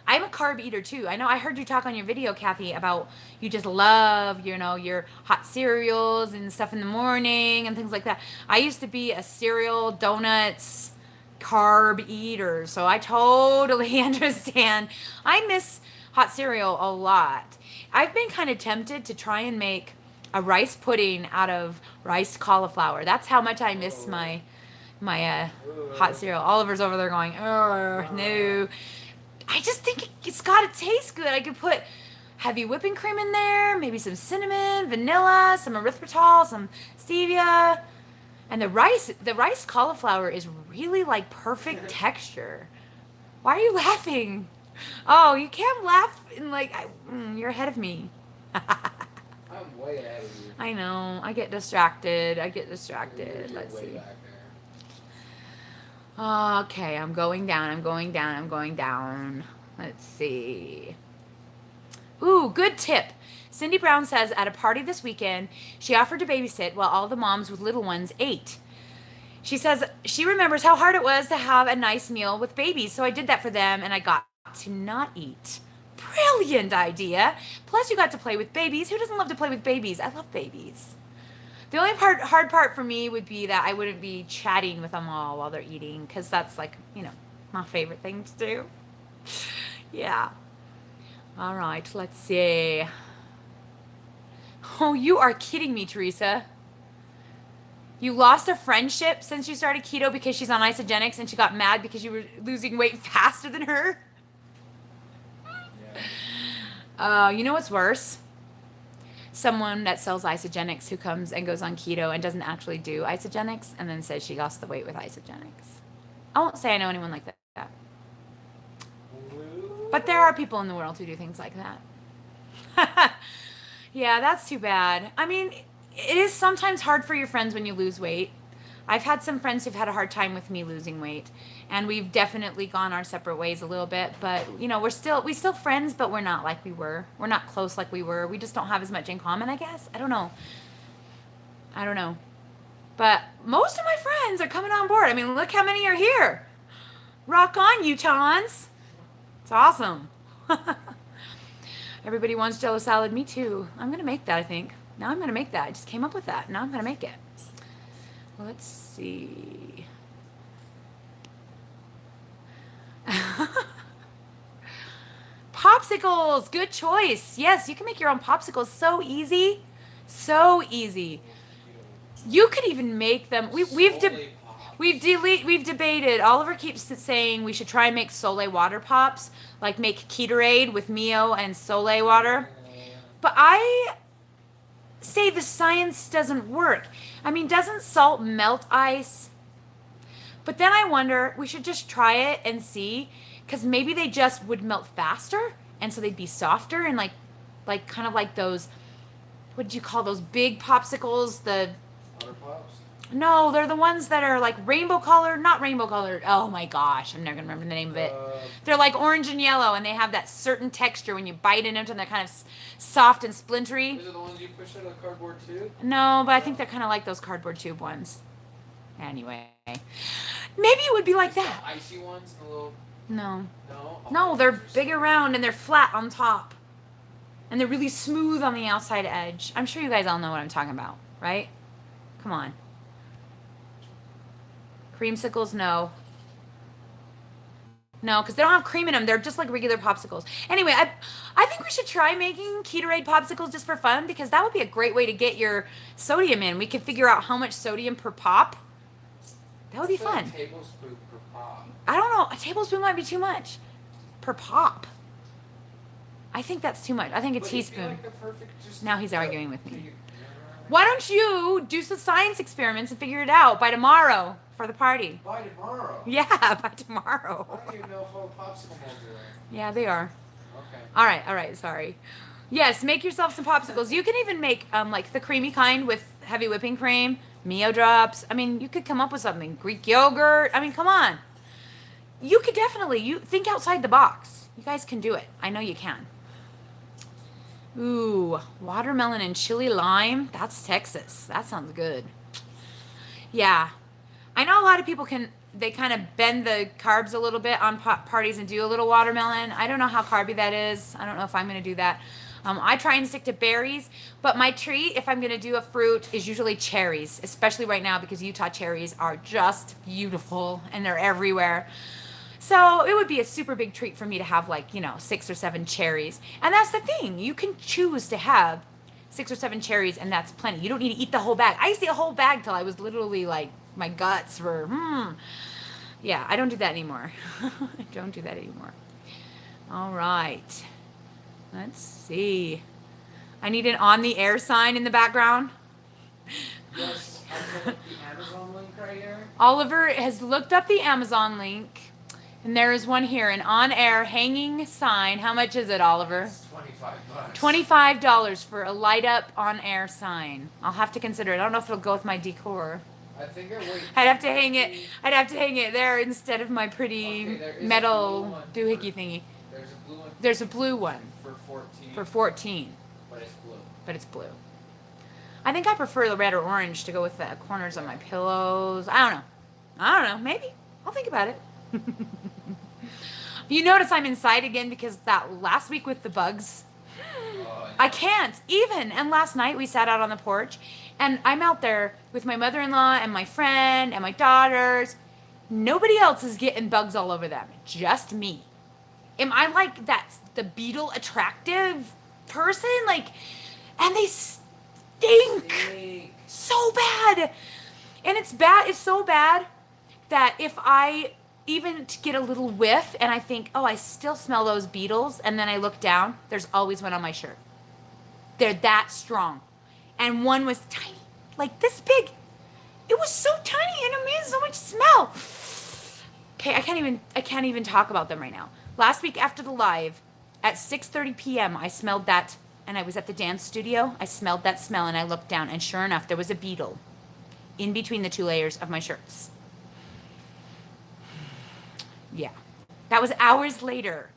I'm a carb eater too. I know I heard you talk on your video, Kathy, about you just love, your hot cereals and stuff in the morning and things like that. I used to be a cereal, donuts, carb eater. So I totally understand. I miss hot cereal a lot. I've been kind of tempted to try and make a rice pudding out of riced cauliflower. That's how much I miss my hot cereal. Oliver's over there going, oh, no. I just think it's got to taste good. I could put heavy whipping cream in there, maybe some cinnamon, vanilla, some erythritol, some stevia. And the rice cauliflower is really perfect texture. Why are you laughing? Oh, you can't laugh and you're ahead of me. I'm way ahead of you. I know. I get distracted. Let's see. Okay, I'm going down. Let's see. Ooh, good tip. Cindy Brown says, at a party this weekend, she offered to babysit while all the moms with little ones ate. She says she remembers how hard it was to have a nice meal with babies, so I did that for them, and I got to not eat. Brilliant idea. Plus, you got to play with babies. Who doesn't love to play with babies? I love babies. The only hard part for me would be that I wouldn't be chatting with them all while they're eating, because that's my favorite thing to do. Yeah. All right, let's see. Oh, you are kidding me, Teresa. You lost a friendship since you started keto because she's on isogenics and she got mad because you were losing weight faster than her? Yeah. You know what's worse? someone that sells isogenics who comes and goes on keto and doesn't actually do isogenics and then says she lost the weight with isogenics. I won't say I know anyone like that. But there are people in the world who do things like that. Yeah, that's too bad. I mean, it is sometimes hard for your friends when you lose weight. I've had some friends who've had a hard time with me losing weight, and we've definitely gone our separate ways a little bit, but you know, we still friends, but we're not like we were. We're not close like we were. We just don't have as much in common, I guess. I don't know. But most of my friends are coming on board. I mean, look how many are here. Rock on, Utahns. It's awesome. Everybody wants Jello salad. Me too. I'm going to make that, I think. Now I'm going to make that. I just came up with that. Now I'm going to make it. Let's see. Popsicles. Good choice. Yes, you can make your own popsicles. So easy. So easy. You could even make them. We've debated. Oliver keeps saying we should try and make Soleil water pops, like make Ketorade with Mio and Soleil water. But I say the science doesn't work. I mean, doesn't salt melt ice? But then I wonder, we should just try it and see, because maybe they just would melt faster, and so they'd be softer and like kind of like those. What did you call those big popsicles? The Butter Pops? No, they're the ones that are like rainbow colored, not rainbow colored. Oh my gosh, I'm never gonna remember the name of it. They're like orange and yellow, and they have that certain texture when you bite into them, and they're kind of soft and splintery. These are the ones you push in a cardboard tube? No, but I think they're kind of like those cardboard tube ones. Anyway, maybe it would be like that. The icy ones, the little. No. No. No, they're big around and they're flat on top, and they're really smooth on the outside edge. I'm sure you guys all know what I'm talking about, right? Come on. Creamsicles, no. No, because they don't have cream in them. They're just like regular popsicles. Anyway, I think we should try making Ketorade popsicles just for fun, because that would be a great way to get your sodium in. We could figure out how much sodium per pop. That would be fun. A tablespoon per pop. I don't know. A tablespoon might be too much. Per pop. I think that's too much. I think a teaspoon. Like the perfect, just Now he's arguing with me. Why don't you do some science experiments and figure it out by tomorrow for the party? By tomorrow? Yeah, by tomorrow. I don't even know if all popsicle molds are there. Yeah, they are. Okay. All right, sorry. Yes, make yourself some popsicles. You can even make like the creamy kind with heavy whipping cream, Mio drops. I mean, you could come up with something. Greek yogurt. I mean, come on. You could definitely, you think outside the box. You guys can do it. I know you can. Ooh, watermelon and chili lime. That's Texas. That sounds good. Yeah. I know a lot of people they kind of bend the carbs a little bit on parties and do a little watermelon. I don't know how carby that is. I don't know if I'm going to do that. I try and stick to berries, but my treat, if I'm going to do a fruit, is usually cherries, especially right now because Utah cherries are just beautiful and they're everywhere. So it would be a super big treat for me to have 6 or 7 cherries. And that's the thing. You can choose to have 6 or 7 cherries and that's plenty. You don't need to eat the whole bag. I used to eat a whole bag till I was literally my guts were, Yeah, I don't do that anymore. I don't do that anymore. All right. Let's see. I need an on the air sign in the background. Yes, I put the Amazon link right here. Oliver has looked up the Amazon link. And there is one here, an on-air hanging sign. How much is it, Oliver? It's $25. $25 for a light-up on-air sign. I'll have to consider it. I don't know if it'll go with my decor. I think I'd have to hang it there instead of my pretty metal doohickey thingy. There's a blue one. There's a blue one. For 14. For 14. But it's blue. I think I prefer the red or orange to go with the corners on my pillows. I don't know. Maybe. I'll think about it. You notice I'm inside again because that last week with the bugs, I can't even. And last night we sat out on the porch and I'm out there with my mother-in-law and my friend and my daughters. Nobody else is getting bugs all over them. Just me. Am I the beetle attractive person? And they stink so bad. And it's so bad that if I even to get a little whiff and I think, oh, I still smell those beetles, and then I look down, there's always one on my shirt. They're that strong. And one was tiny, like this big. It was so tiny and it made so much smell. Okay, I can't even talk about them right now. Last week after the live, at 6:30 p.m., I smelled that, and I was at the dance studio. I smelled that smell, and I looked down, and sure enough, there was a beetle in between the two layers of my shirts. Yeah, that was hours later.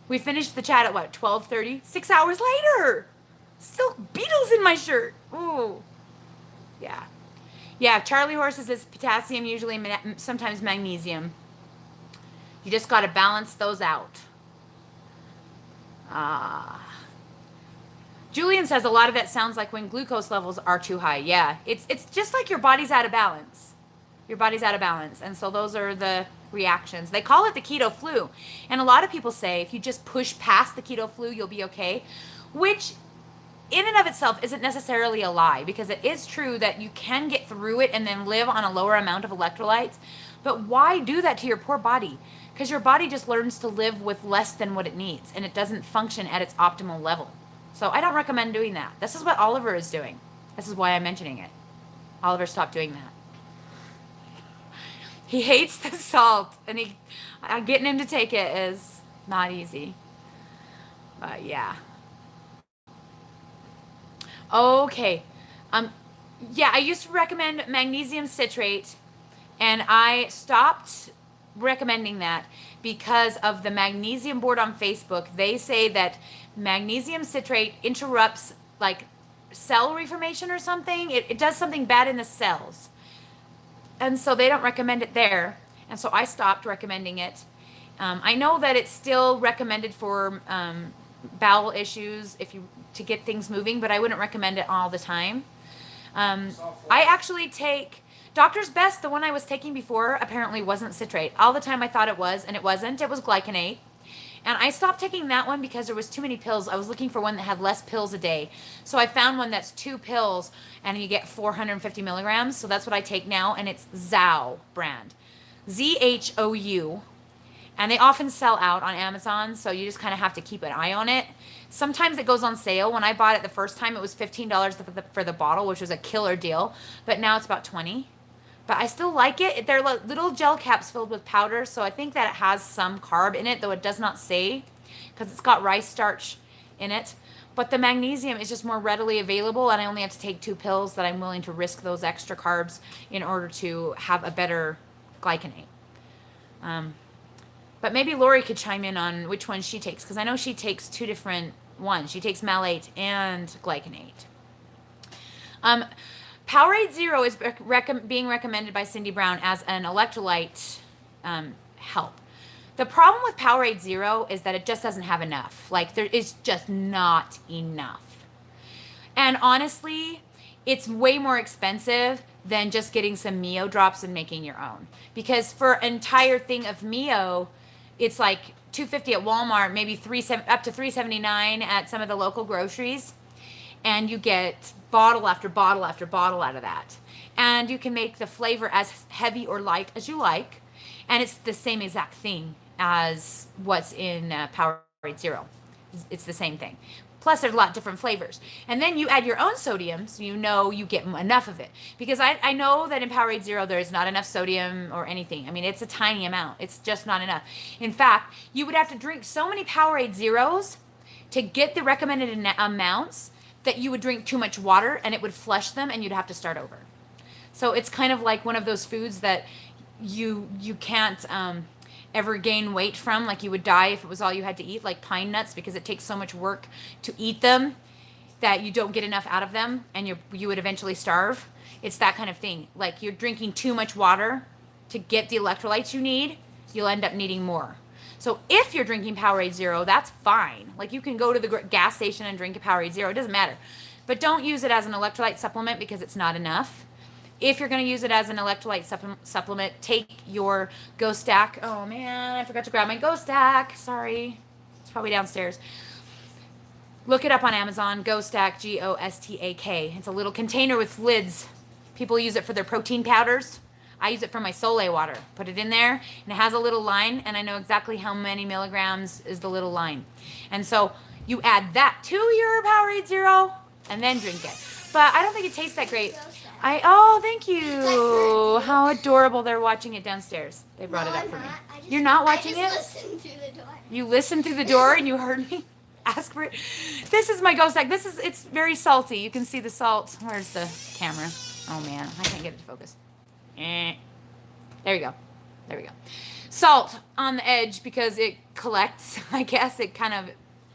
We finished the chat at what, 12:30? 6 hours later. Still beetles in my shirt. Ooh. Yeah. Yeah, Charlie Horse says potassium, usually sometimes magnesium. You just got to balance those out. Julian says a lot of that sounds like when glucose levels are too high. Yeah, it's just like your body's out of balance. Your body's out of balance. And so those are the reactions. They call it the keto flu. And a lot of people say if you just push past the keto flu, you'll be okay, which in and of itself isn't necessarily a lie, because it is true that you can get through it and then live on a lower amount of electrolytes. But why do that to your poor body? Because your body just learns to live with less than what it needs, and it doesn't function at its optimal level. So I don't recommend doing that. This is what Oliver is doing. This is why I'm mentioning it. Oliver, stop doing that. He hates the salt, and getting him to take it is not easy. But yeah. Okay. Yeah, I used to recommend magnesium citrate, and I stopped recommending that because of the magnesium board on Facebook. They say that magnesium citrate interrupts like cell reformation or something. It does something bad in the cells. And so they don't recommend it there. And so I stopped recommending it. I know that it's still recommended for bowel issues to get things moving, but I wouldn't recommend it all the time. I actually take Doctor's Best, the one I was taking before, apparently wasn't citrate. All the time I thought it was, and it wasn't. It was glycinate. And I stopped taking that one because there was too many pills. I was looking for one that had less pills a day. So I found one that's 2 pills, and you get 450 milligrams. So that's what I take now, and it's Zhou brand. ZHOU. And they often sell out on Amazon, so you just kind of have to keep an eye on it. Sometimes it goes on sale. When I bought it the first time, it was $15 for the bottle, which was a killer deal. But now it's about $20. But I still like it. They're like little gel caps filled with powder, so I think that it has some carb in it, though it does not say, because it's got rice starch in it. But the magnesium is just more readily available, and I only have to take 2 pills that I'm willing to risk those extra carbs in order to have a better glycinate. But maybe Lori could chime in on which one she takes, because I know she takes 2 different ones. She takes malate and glycinate. Powerade Zero is being recommended by Cindy Brown as an electrolyte help. The problem with Powerade Zero is that it just doesn't have enough. Like, there is just not enough. And honestly, it's way more expensive than just getting some Mio drops and making your own. Because for an entire thing of Mio, it's like $2.50 at Walmart, maybe up to $3.79 at some of the local groceries. And you get bottle after bottle after bottle out of that. And you can make the flavor as heavy or light as you like. And it's the same exact thing as what's in Powerade Zero. It's the same thing. Plus, there's a lot of different flavors. And then you add your own sodium, so you know you get enough of it. Because I know that in Powerade Zero, there's not enough sodium or anything. I mean, it's a tiny amount. It's just not enough. In fact, you would have to drink so many Powerade Zeros to get the recommended amounts that you would drink too much water and it would flush them and you'd have to start over. So it's kind of like one of those foods that you can't ever gain weight from, like you would die if it was all you had to eat, like pine nuts, because it takes so much work to eat them that you don't get enough out of them and you would eventually starve. It's that kind of thing. Like, you're drinking too much water to get the electrolytes you need, you'll end up needing more. So if you're drinking Powerade Zero, that's fine. Like, you can go to the gas station and drink a Powerade Zero. It doesn't matter. But don't use it as an electrolyte supplement because it's not enough. If you're going to use it as an electrolyte supplement, take your Go Stack. Oh, man, I forgot to grab my Go Stack. Sorry. It's probably downstairs. Look it up on Amazon. Go Stack, Gostak. It's a little container with lids. People use it for their protein powders. I use it for my Soleil water. Put it in there, and it has a little line, and I know exactly how many milligrams is the little line. And so you add that to your Powerade Zero, and then drink it. But I don't think it tastes that great. So sad. Oh, thank you. How adorable. They're watching it downstairs. They brought No, it up I'm for me. not. You're not watching I it? just listened through the door. You listened through the door and you heard me ask for it. This is my ghost egg. It's very salty. You can see the salt. Where's the camera? Oh man, I can't get it to focus. There you go. There we go. Salt on the edge because it collects. I guess it kind of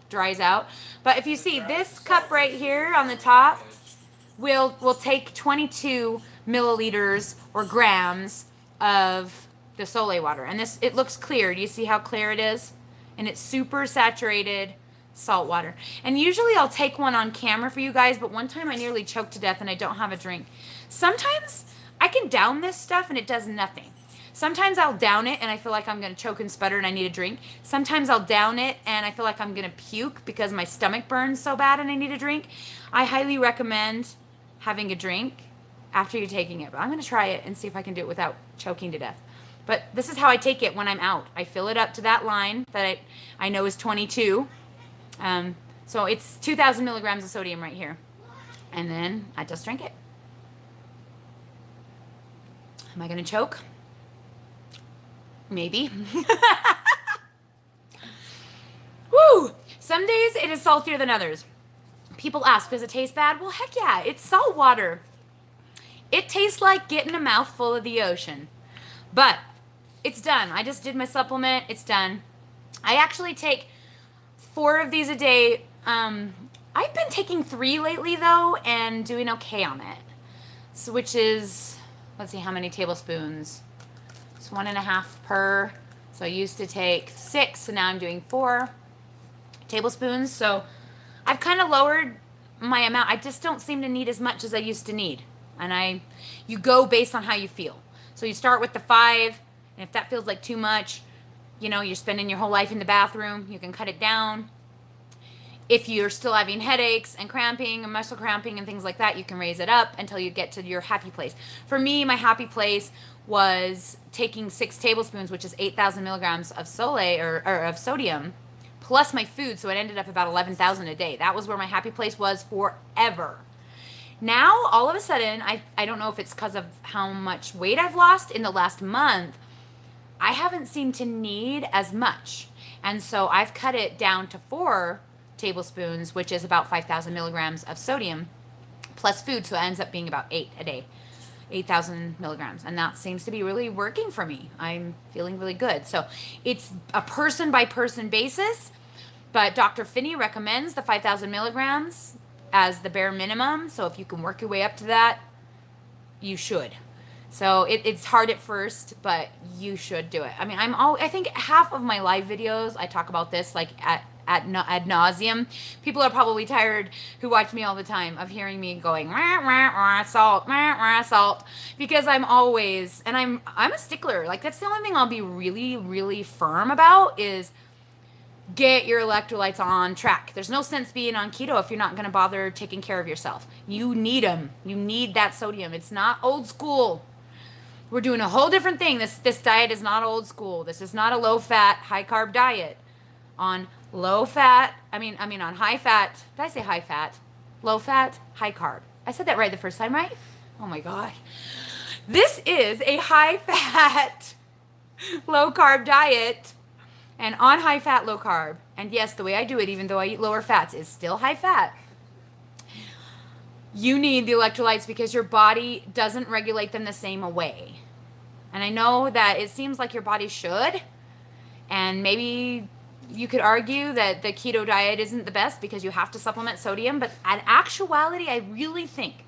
dries out. But if you see this cup right here on the top, we'll take 22 milliliters or grams of the Soleil water. And this, it looks clear. Do you see how clear it is? And it's super saturated salt water. And usually I'll take one on camera for you guys, but one time I nearly choked to death and I don't have a drink. Sometimes I can down this stuff and it does nothing. Sometimes I'll down it and I feel like I'm going to choke and sputter and I need a drink. Sometimes I'll down it and I feel like I'm going to puke because my stomach burns so bad and I need a drink. I highly recommend having a drink after you're taking it. But I'm going to try it and see if I can do it without choking to death. But this is how I take it when I'm out. I fill it up to that line that I know is 22. So it's 2,000 milligrams of sodium right here. And then I just drink it. Am I going to choke? Maybe. Woo! Some days it is saltier than others. People ask, does it taste bad? Well, heck yeah, it's salt water. It tastes like getting a mouthful of the ocean. But it's done. I just did my supplement. It's done. I actually take 4 of these a day. I've been taking 3 lately, though, and doing okay on it. So, which is, let's see, how many tablespoons? It's 1.5 per. So I used to take 6, so now I'm doing 4 tablespoons. So I've kind of lowered my amount. I just don't seem to need as much as I used to need. And you go based on how you feel. So you start with the 5, and if that feels like too much, you know, you're spending your whole life in the bathroom, you can cut it down. If you're still having headaches and cramping and muscle cramping and things like that, you can raise it up until you get to your happy place. For me, my happy place was taking 6 tablespoons, which is 8,000 milligrams of Soleil or of sodium, plus my food, so it ended up about 11,000 a day. That was where my happy place was forever. Now, all of a sudden, I don't know if it's because of how much weight I've lost in the last month, I haven't seemed to need as much. And so I've cut it down to 4 tablespoons, which is about 5,000 milligrams of sodium, plus food, so it ends up being about 8 a day. 8,000 milligrams, and that seems to be really working for me. I'm feeling really good. So it's a person by person basis, but Dr. Finney recommends the 5,000 milligrams as the bare minimum. So if you can work your way up to that, you should. So it's hard at first, but you should do it. I mean, I think half of my live videos I talk about this like ad nauseum. People are probably tired who watch me all the time of hearing me going rah, rah, rah, salt, rah, rah, salt, because I'm always, and I'm a stickler. Like, that's the only thing I'll be really, really firm about is get your electrolytes on track. There's no sense being on keto if you're not going to bother taking care of yourself. You need them. You need that sodium. It's not old school. We're doing a whole different thing. This diet is not old school. This is not a low fat, high carb diet. On low fat, I mean on high fat, did I say high fat? Low fat, high carb. I said that right the first time, right? Oh my God. This is a high fat, low carb diet, and on high fat, low carb. And yes, the way I do it, even though I eat lower fats, is still high fat. You need the electrolytes because your body doesn't regulate them the same way. And I know that it seems like your body should, and maybe you could argue that the keto diet isn't the best because you have to supplement sodium, but in actuality, I really think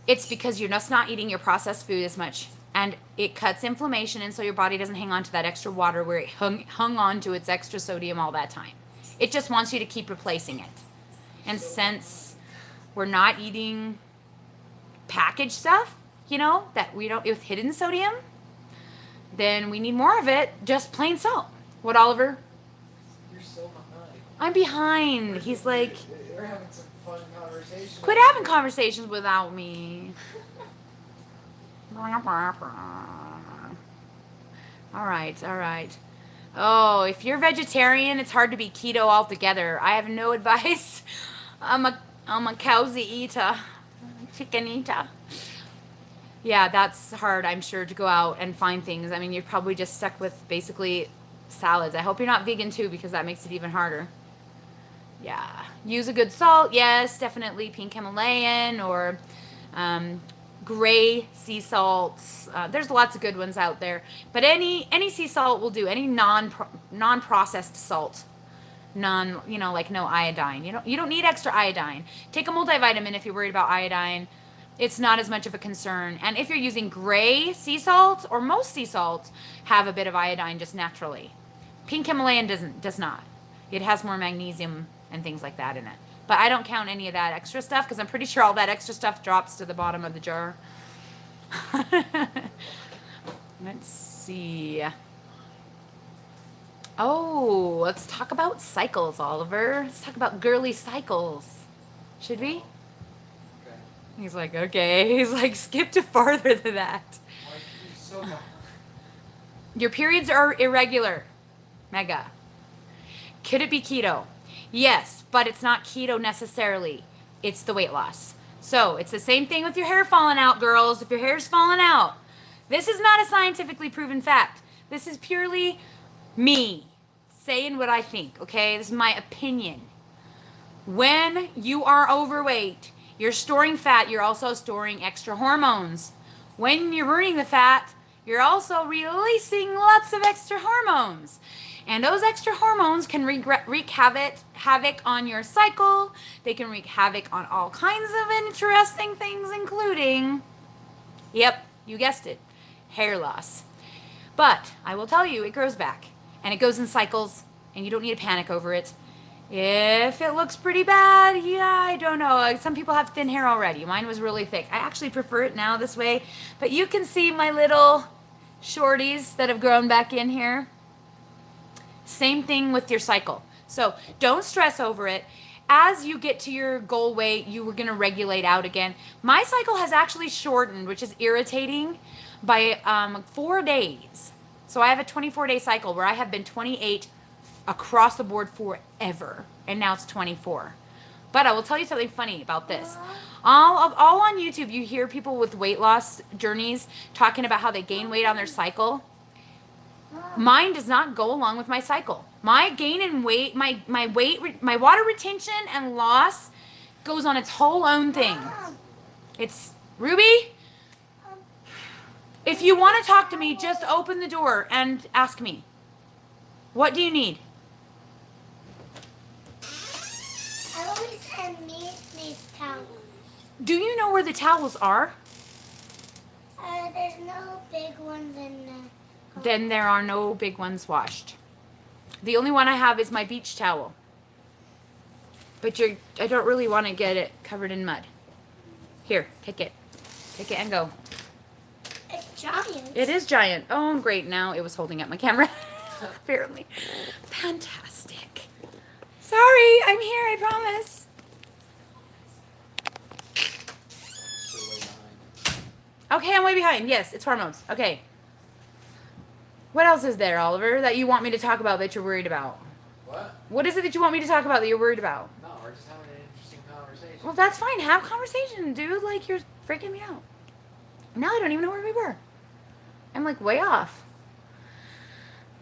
it's because you're just not eating your processed food as much, and it cuts inflammation, and so your body doesn't hang on to that extra water where it hung on to its extra sodium all that time. It just wants you to keep replacing it. And since we're not eating packaged stuff, you know, that we don't, with hidden sodium, then we need more of it, just plain salt. What, Oliver? You're so behind. I'm behind. He's like, We're having some fun conversations. quit having conversations without me. All right. Oh, if you're vegetarian, it's hard to be keto altogether. I have no advice. I'm a cowsy eater. Chicken eater. Yeah, that's hard, I'm sure, to go out and find things. I mean, you're probably just stuck with basically salads. I hope you're not vegan too, because that makes it even harder. Yeah. Use a good salt. Yes, definitely pink Himalayan or gray sea salts. There's lots of good ones out there. But any sea salt will do. Any non-processed salt. Like no iodine. You don't need extra iodine. Take a multivitamin if you're worried about iodine. It's not as much of a concern. And if you're using gray sea salts, or most sea salts have a bit of iodine just naturally. Pink Himalayan does not. It has more magnesium and things like that in it. But I don't count any of that extra stuff, because I'm pretty sure all that extra stuff drops to the bottom of the jar. Let's see. Oh, let's talk about cycles, Oliver. Let's talk about girly cycles. Should we? Okay. He's like, okay. He's like, skip to farther than that. Why are you so bad? Your periods are irregular. Mega. Could it be keto? Yes, but it's not keto necessarily. It's the weight loss. So it's the same thing with your hair falling out, girls. If your hair's falling out, this is not a scientifically proven fact. This is purely me saying what I think, okay? This is my opinion. When you are overweight, you're storing fat. You're also storing extra hormones. When you're burning the fat, you're also releasing lots of extra hormones. And those extra hormones can wreak havoc on your cycle. They can wreak havoc on all kinds of interesting things, including, yep, you guessed it, hair loss. But I will tell you, it grows back. And it goes in cycles, and you don't need to panic over it. If it looks pretty bad, yeah, I don't know. Some people have thin hair already. Mine was really thick. I actually prefer it now this way. But you can see my little shorties that have grown back in here. Same thing with your cycle. So don't stress over it. As you get to your goal weight, you were going to regulate out again. My cycle has actually shortened, which is irritating, by 4 days. So I have a 24-day cycle where I have been 28 across the board forever. And now it's 24. But I will tell you something funny about this. All on YouTube, you hear people with weight loss journeys talking about how they gain weight on their cycle. Mine does not go along with my cycle. My gain in weight, my water retention and loss goes on its whole own thing. It's, Ruby, if you want to talk to me, just open the door and ask me. What do you need? I always need these towels. Do you know where the towels are? There's no big ones in there. Then there are no big ones washed. The only one I have is my beach towel. But I don't really want to get it covered in mud. Here, take it. Take it and go. It's giant. It is giant. Oh, great. Now it was holding up my camera. Apparently. Fantastic. Sorry, I'm here, I promise. Still way behind. Okay, I'm way behind. Yes, it's hormones. Okay. What else is there, Oliver, that you want me to talk about that you're worried about? What? What is it that you want me to talk about that you're worried about? No, we're just having an interesting conversation. Well, that's fine. Have conversation, dude. Like, you're freaking me out. Now I don't even know where we were. I'm, like, way off.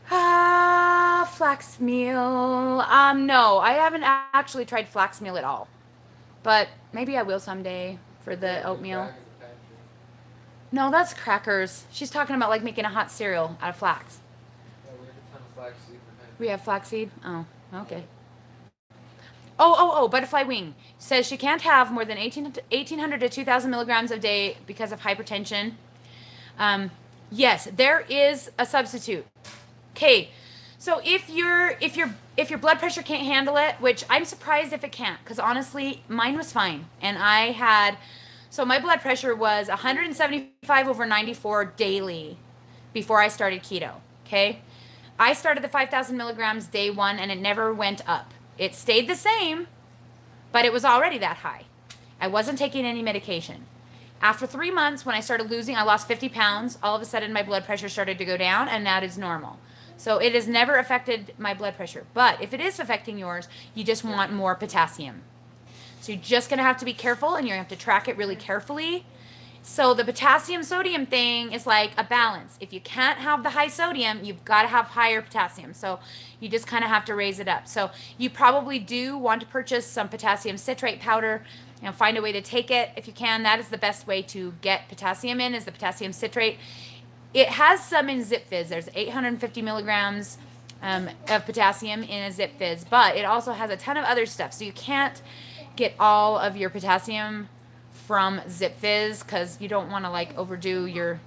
Flax meal. No, I haven't actually tried flax meal at all. But maybe I will someday for the oatmeal. Back in the pantry. No, that's crackers. She's talking about, like, making a hot cereal out of flax. Yeah, we have a ton of flaxseed in the pantry. We have flaxseed? Oh, okay. Oh, butterfly wing. Says she can't have more than 1,800 to 2,000 milligrams a day because of hypertension. Yes, there is a substitute. Okay, so if your blood pressure can't handle it, which I'm surprised if it can't, because honestly, mine was fine. And so my blood pressure was 175/94 daily before I started keto, okay? I started the 5,000 milligrams day one, and it never went up. It stayed the same, but it was already that high. I wasn't taking any medication. After 3 months, when I lost 50 pounds, all of a sudden my blood pressure started to go down, and that is normal. So it has never affected my blood pressure. But if it is affecting yours, you just want more potassium. So you're just going to have to be careful, and you're going to have to track it really carefully. So the potassium sodium thing is like a balance. If you can't have the high sodium, you've got to have higher potassium. So you just kind of have to raise it up. So you probably do want to purchase some potassium citrate powder and find a way to take it if you can. That is the best way to get potassium in, is the potassium citrate. It has some in Zip Fizz. There's 850 milligrams of potassium in a Zip Fizz, but it also has a ton of other stuff. So you can't get all of your potassium from Zip Fizz because you don't want to like overdo your,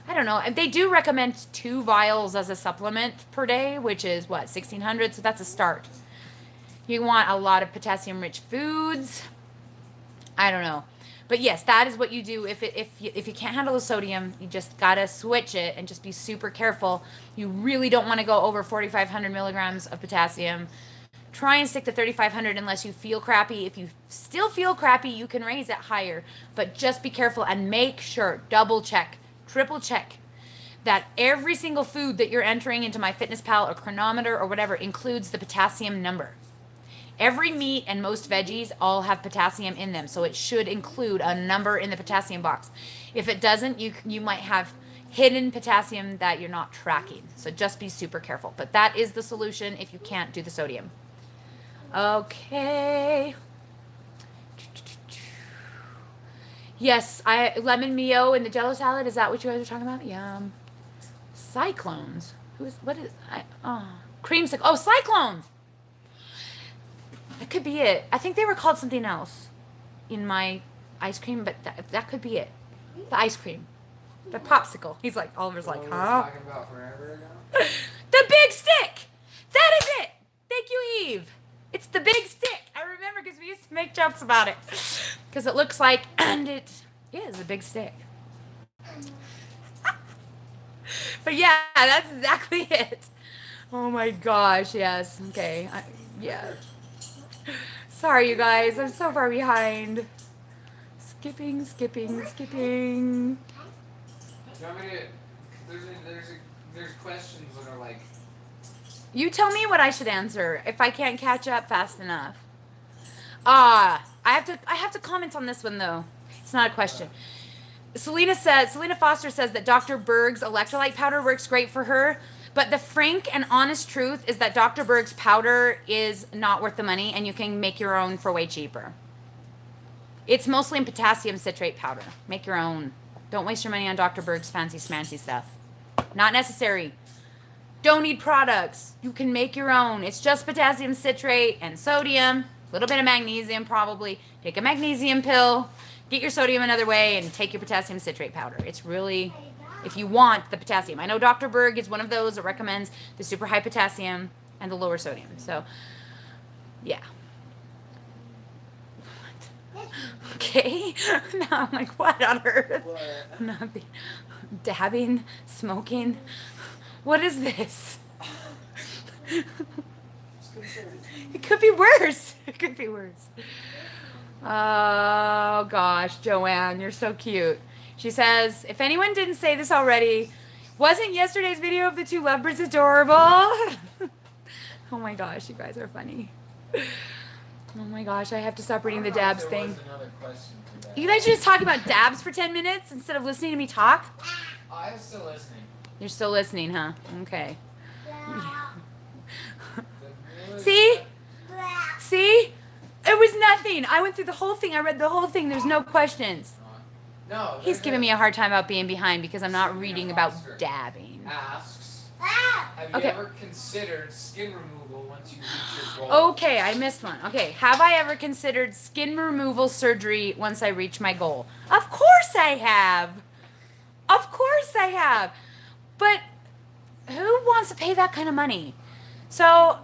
I don't know. They do recommend 2 vials as a supplement per day, which is what, 1,600. So that's a start. You want a lot of potassium rich foods. I don't know. But yes, that is what you do if you can't handle the sodium. You just gotta switch it and just be super careful. You really don't want to go over 4,500 milligrams of potassium. Try and stick to 3,500 unless you feel crappy. If you still feel crappy, you can raise it higher. But just be careful and make sure, double check, triple check, that every single food that you're entering into MyFitnessPal or Chronometer or whatever includes the potassium number. Every meat and most veggies all have potassium in them, so it should include a number in the potassium box. If it doesn't, you might have hidden potassium that you're not tracking. So just be super careful. But that is the solution if you can't do the sodium. Okay. Yes, lemon mio in the Jello salad. Is that what you guys are talking about? Yum. Cyclones. Creamsicle. Oh, cyclones. That could be it. I think they were called something else in my ice cream, but that could be it. The ice cream. The popsicle. He's like, Oliver's like, What huh? were we talking about forever ago? The big stick! That is it! Thank you, Eve. It's the big stick. I remember because we used to make jokes about it. Because it looks like, and it is a big stick. But yeah, that's exactly it. Oh my gosh, yes. Okay. Yeah. Sorry, you guys. I'm so far behind. Skipping. Do you want me to? There's questions that are like. You tell me what I should answer if I can't catch up fast enough. I have to comment on this one though. It's not a question. Selena Foster says that Dr. Berg's electrolyte powder works great for her. But the frank and honest truth is that Dr. Berg's powder is not worth the money, and you can make your own for way cheaper. It's mostly in potassium citrate powder. Make your own. Don't waste your money on Dr. Berg's fancy smancy stuff. Not necessary. Don't need products. You can make your own. It's just potassium citrate and sodium, a little bit of magnesium probably. Take a magnesium pill, get your sodium another way, and take your potassium citrate powder. It's really... if you want the potassium. I know Dr. Berg is one of those that recommends the super high potassium and the lower sodium. So, yeah. What? Okay. Now I'm like, what on earth? What? Nothing. Dabbing, smoking. What is this? It could be worse. It could be worse. Oh, gosh, Joanne, you're so cute. She says, if anyone didn't say this already, wasn't yesterday's video of the 2 lovebirds adorable? Oh my gosh, you guys are funny. Oh my gosh, I have to stop reading the dabs thing. You guys are just talking about dabs for 10 minutes instead of listening to me talk? I'm still listening. You're still listening, huh? Okay. See? See? It was nothing. I went through the whole thing. I read the whole thing. There's no questions. No. He's giving me a hard time about being behind because I'm not reading about dabbing. Asks, have you Okay. ever considered skin removal once you reach your goal? Okay, I missed one. Okay, have I ever considered skin removal surgery once I reach my goal? Of course I have. Of course I have. But who wants to pay that kind of money? So,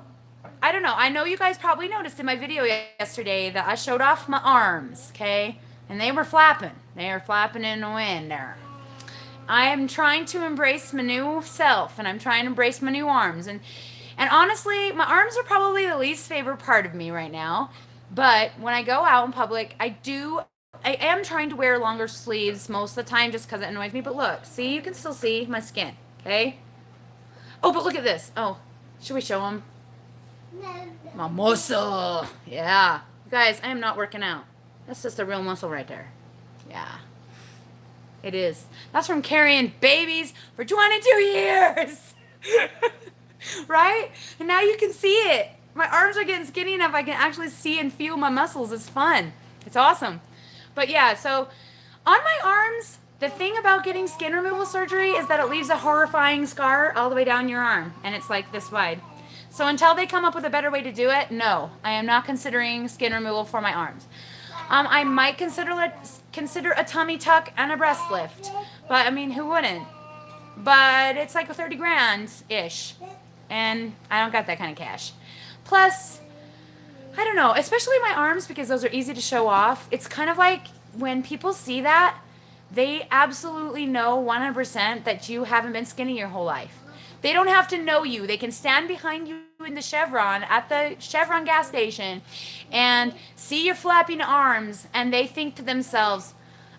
I don't know. I know you guys probably noticed in my video yesterday that I showed off my arms, okay? And they were flapping. They were flapping in the wind there. I am trying to embrace my new self, and I'm trying to embrace my new arms. And honestly, my arms are probably the least favorite part of me right now. But when I go out in public, I am trying to wear longer sleeves most of the time just because it annoys me. But look, see, you can still see my skin, okay? Oh, but look at this. Oh, should we show them? My muscle. Yeah. You Guys, I am not working out. That's just a real muscle right there. Yeah. It is. That's from carrying babies for 22 years. Right? And now you can see it. My arms are getting skinny enough I can actually see and feel my muscles. It's fun. It's awesome. But yeah, so on my arms, the thing about getting skin removal surgery is that it leaves a horrifying scar all the way down your arm. And it's like this wide. So until they come up with a better way to do it, no, I am not considering skin removal for my arms. I might consider a tummy tuck and a breast lift, but I mean, who wouldn't? But it's like a 30 grand ish, and I don't got that kind of cash. Plus, I don't know, especially my arms because those are easy to show off. It's kind of like when people see that, they absolutely know 100% that you haven't been skinny your whole life. They don't have to know you. They can stand behind you in the Chevron at the Chevron gas station and see your flapping arms, and they think to themselves,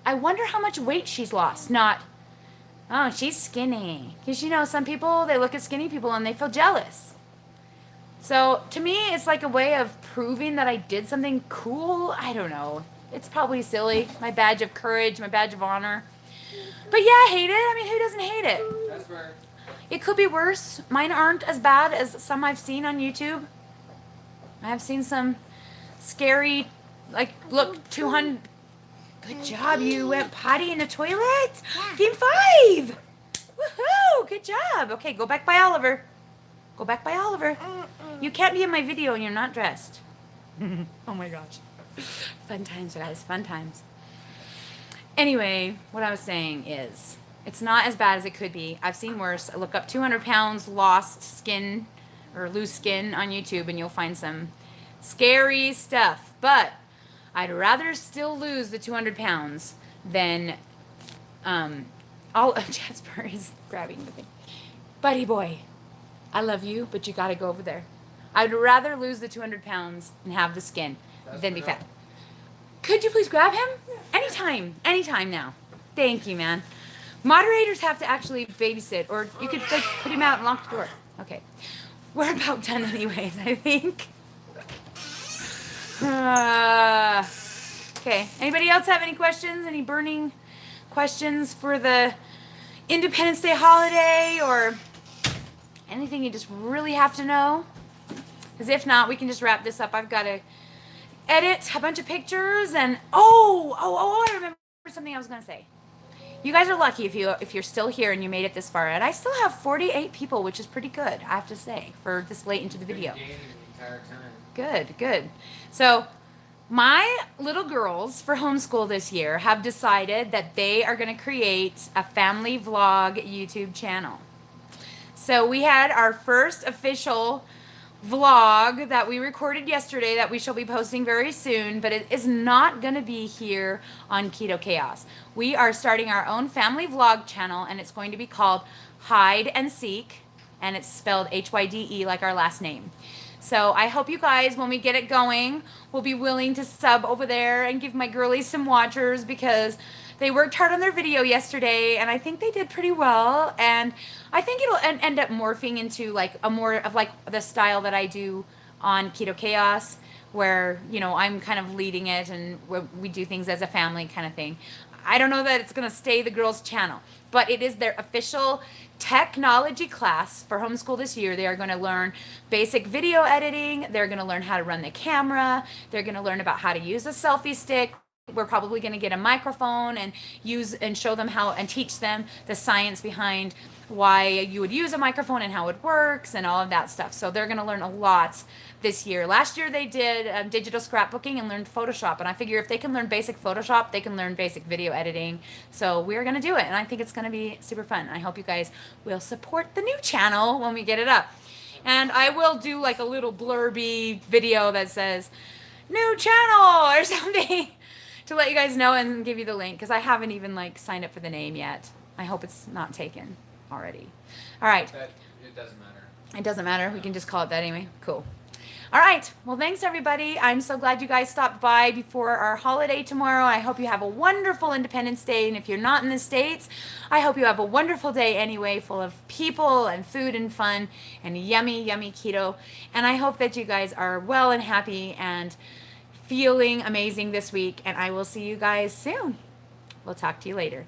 I wonder how much weight she's lost. Not, oh, she's skinny. Because, you know, some people, they look at skinny people and they feel jealous. So to me, it's like a way of proving that I did something cool. I don't know. It's probably silly. My badge of courage, my badge of honor. But yeah, I hate it. I mean, who doesn't hate it? That's where. It could be worse. Mine aren't as bad as some I've seen on YouTube. I have seen some scary, like, look, 200. Good job. You went potty in the toilet? Game 5. Woohoo. Good job. Okay, go back by Oliver. Go back by Oliver. You can't be in my video and you're not dressed. Oh my gosh. Fun times, guys. Fun times. Anyway, what I was saying is, it's not as bad as it could be. I've seen worse. I look up 200 pounds lost skin or loose skin on YouTube and you'll find some scary stuff. But I'd rather still lose the 200 pounds than Jasper is grabbing the thing. Buddy boy, I love you, but you got to go over there. I'd rather lose the 200 pounds and have the skin than be fat. Could you please grab him? Anytime. Anytime now. Thank you, man. Moderators have to actually babysit, or you could like put him out and lock the door. Okay. We're about done anyways, I think. Okay. Anybody else have any questions? Any burning questions for the Independence Day holiday, or anything you just really have to know? Because if not, we can just wrap this up. I've got to edit a bunch of pictures and I remember something I was going to say. You guys are lucky if you're still here and you made it this far. And I still have 48 people, which is pretty good, I have to say, for this late into the video. Good. So my little girls for homeschool this year have decided that they are going to create a family vlog YouTube channel. So we had our first official vlog that we recorded yesterday that we shall be posting very soon, but it is not going to be here on Keto Chaos. We are starting our own family vlog channel, and it's going to be called Hide and Seek, and it's spelled Hyde like our last name. So I hope you guys, when we get it going, will be willing to sub over there and give my girlies some watchers, because they worked hard on their video yesterday, and I think they did pretty well. And I think it'll end up morphing into like a more of like the style that I do on Keto Chaos, where, you know, I'm kind of leading it and we do things as a family kind of thing. I don't know that it's going to stay the girls' channel, but it is their official technology class for homeschool this year. They are going to learn basic video editing. They're going to learn how to run the camera. They're going to learn about how to use a selfie stick. We're probably going to get a microphone and show them how and teach them the science behind why you would use a microphone and how it works and all of that stuff. So they're going to learn a lot this year. Last year they did digital scrapbooking and learned Photoshop, and I figure if they can learn basic Photoshop, they can learn basic video editing. So we're going to do it, and I think it's going to be super fun. I hope you guys will support the new channel when we get it up. And I will do like a little blurby video that says new channel or something to let you guys know and give you the link, because I haven't even like signed up for the name yet. I hope it's not taken already. All right. It doesn't matter. It doesn't matter. We can just call it that anyway. Cool. All right. Well, thanks everybody. I'm so glad you guys stopped by before our holiday tomorrow. I hope you have a wonderful Independence Day. And if you're not in the States, I hope you have a wonderful day anyway, full of people and food and fun and yummy, yummy keto. And I hope that you guys are well and happy and feeling amazing this week, and I will see you guys soon. We'll talk to you later.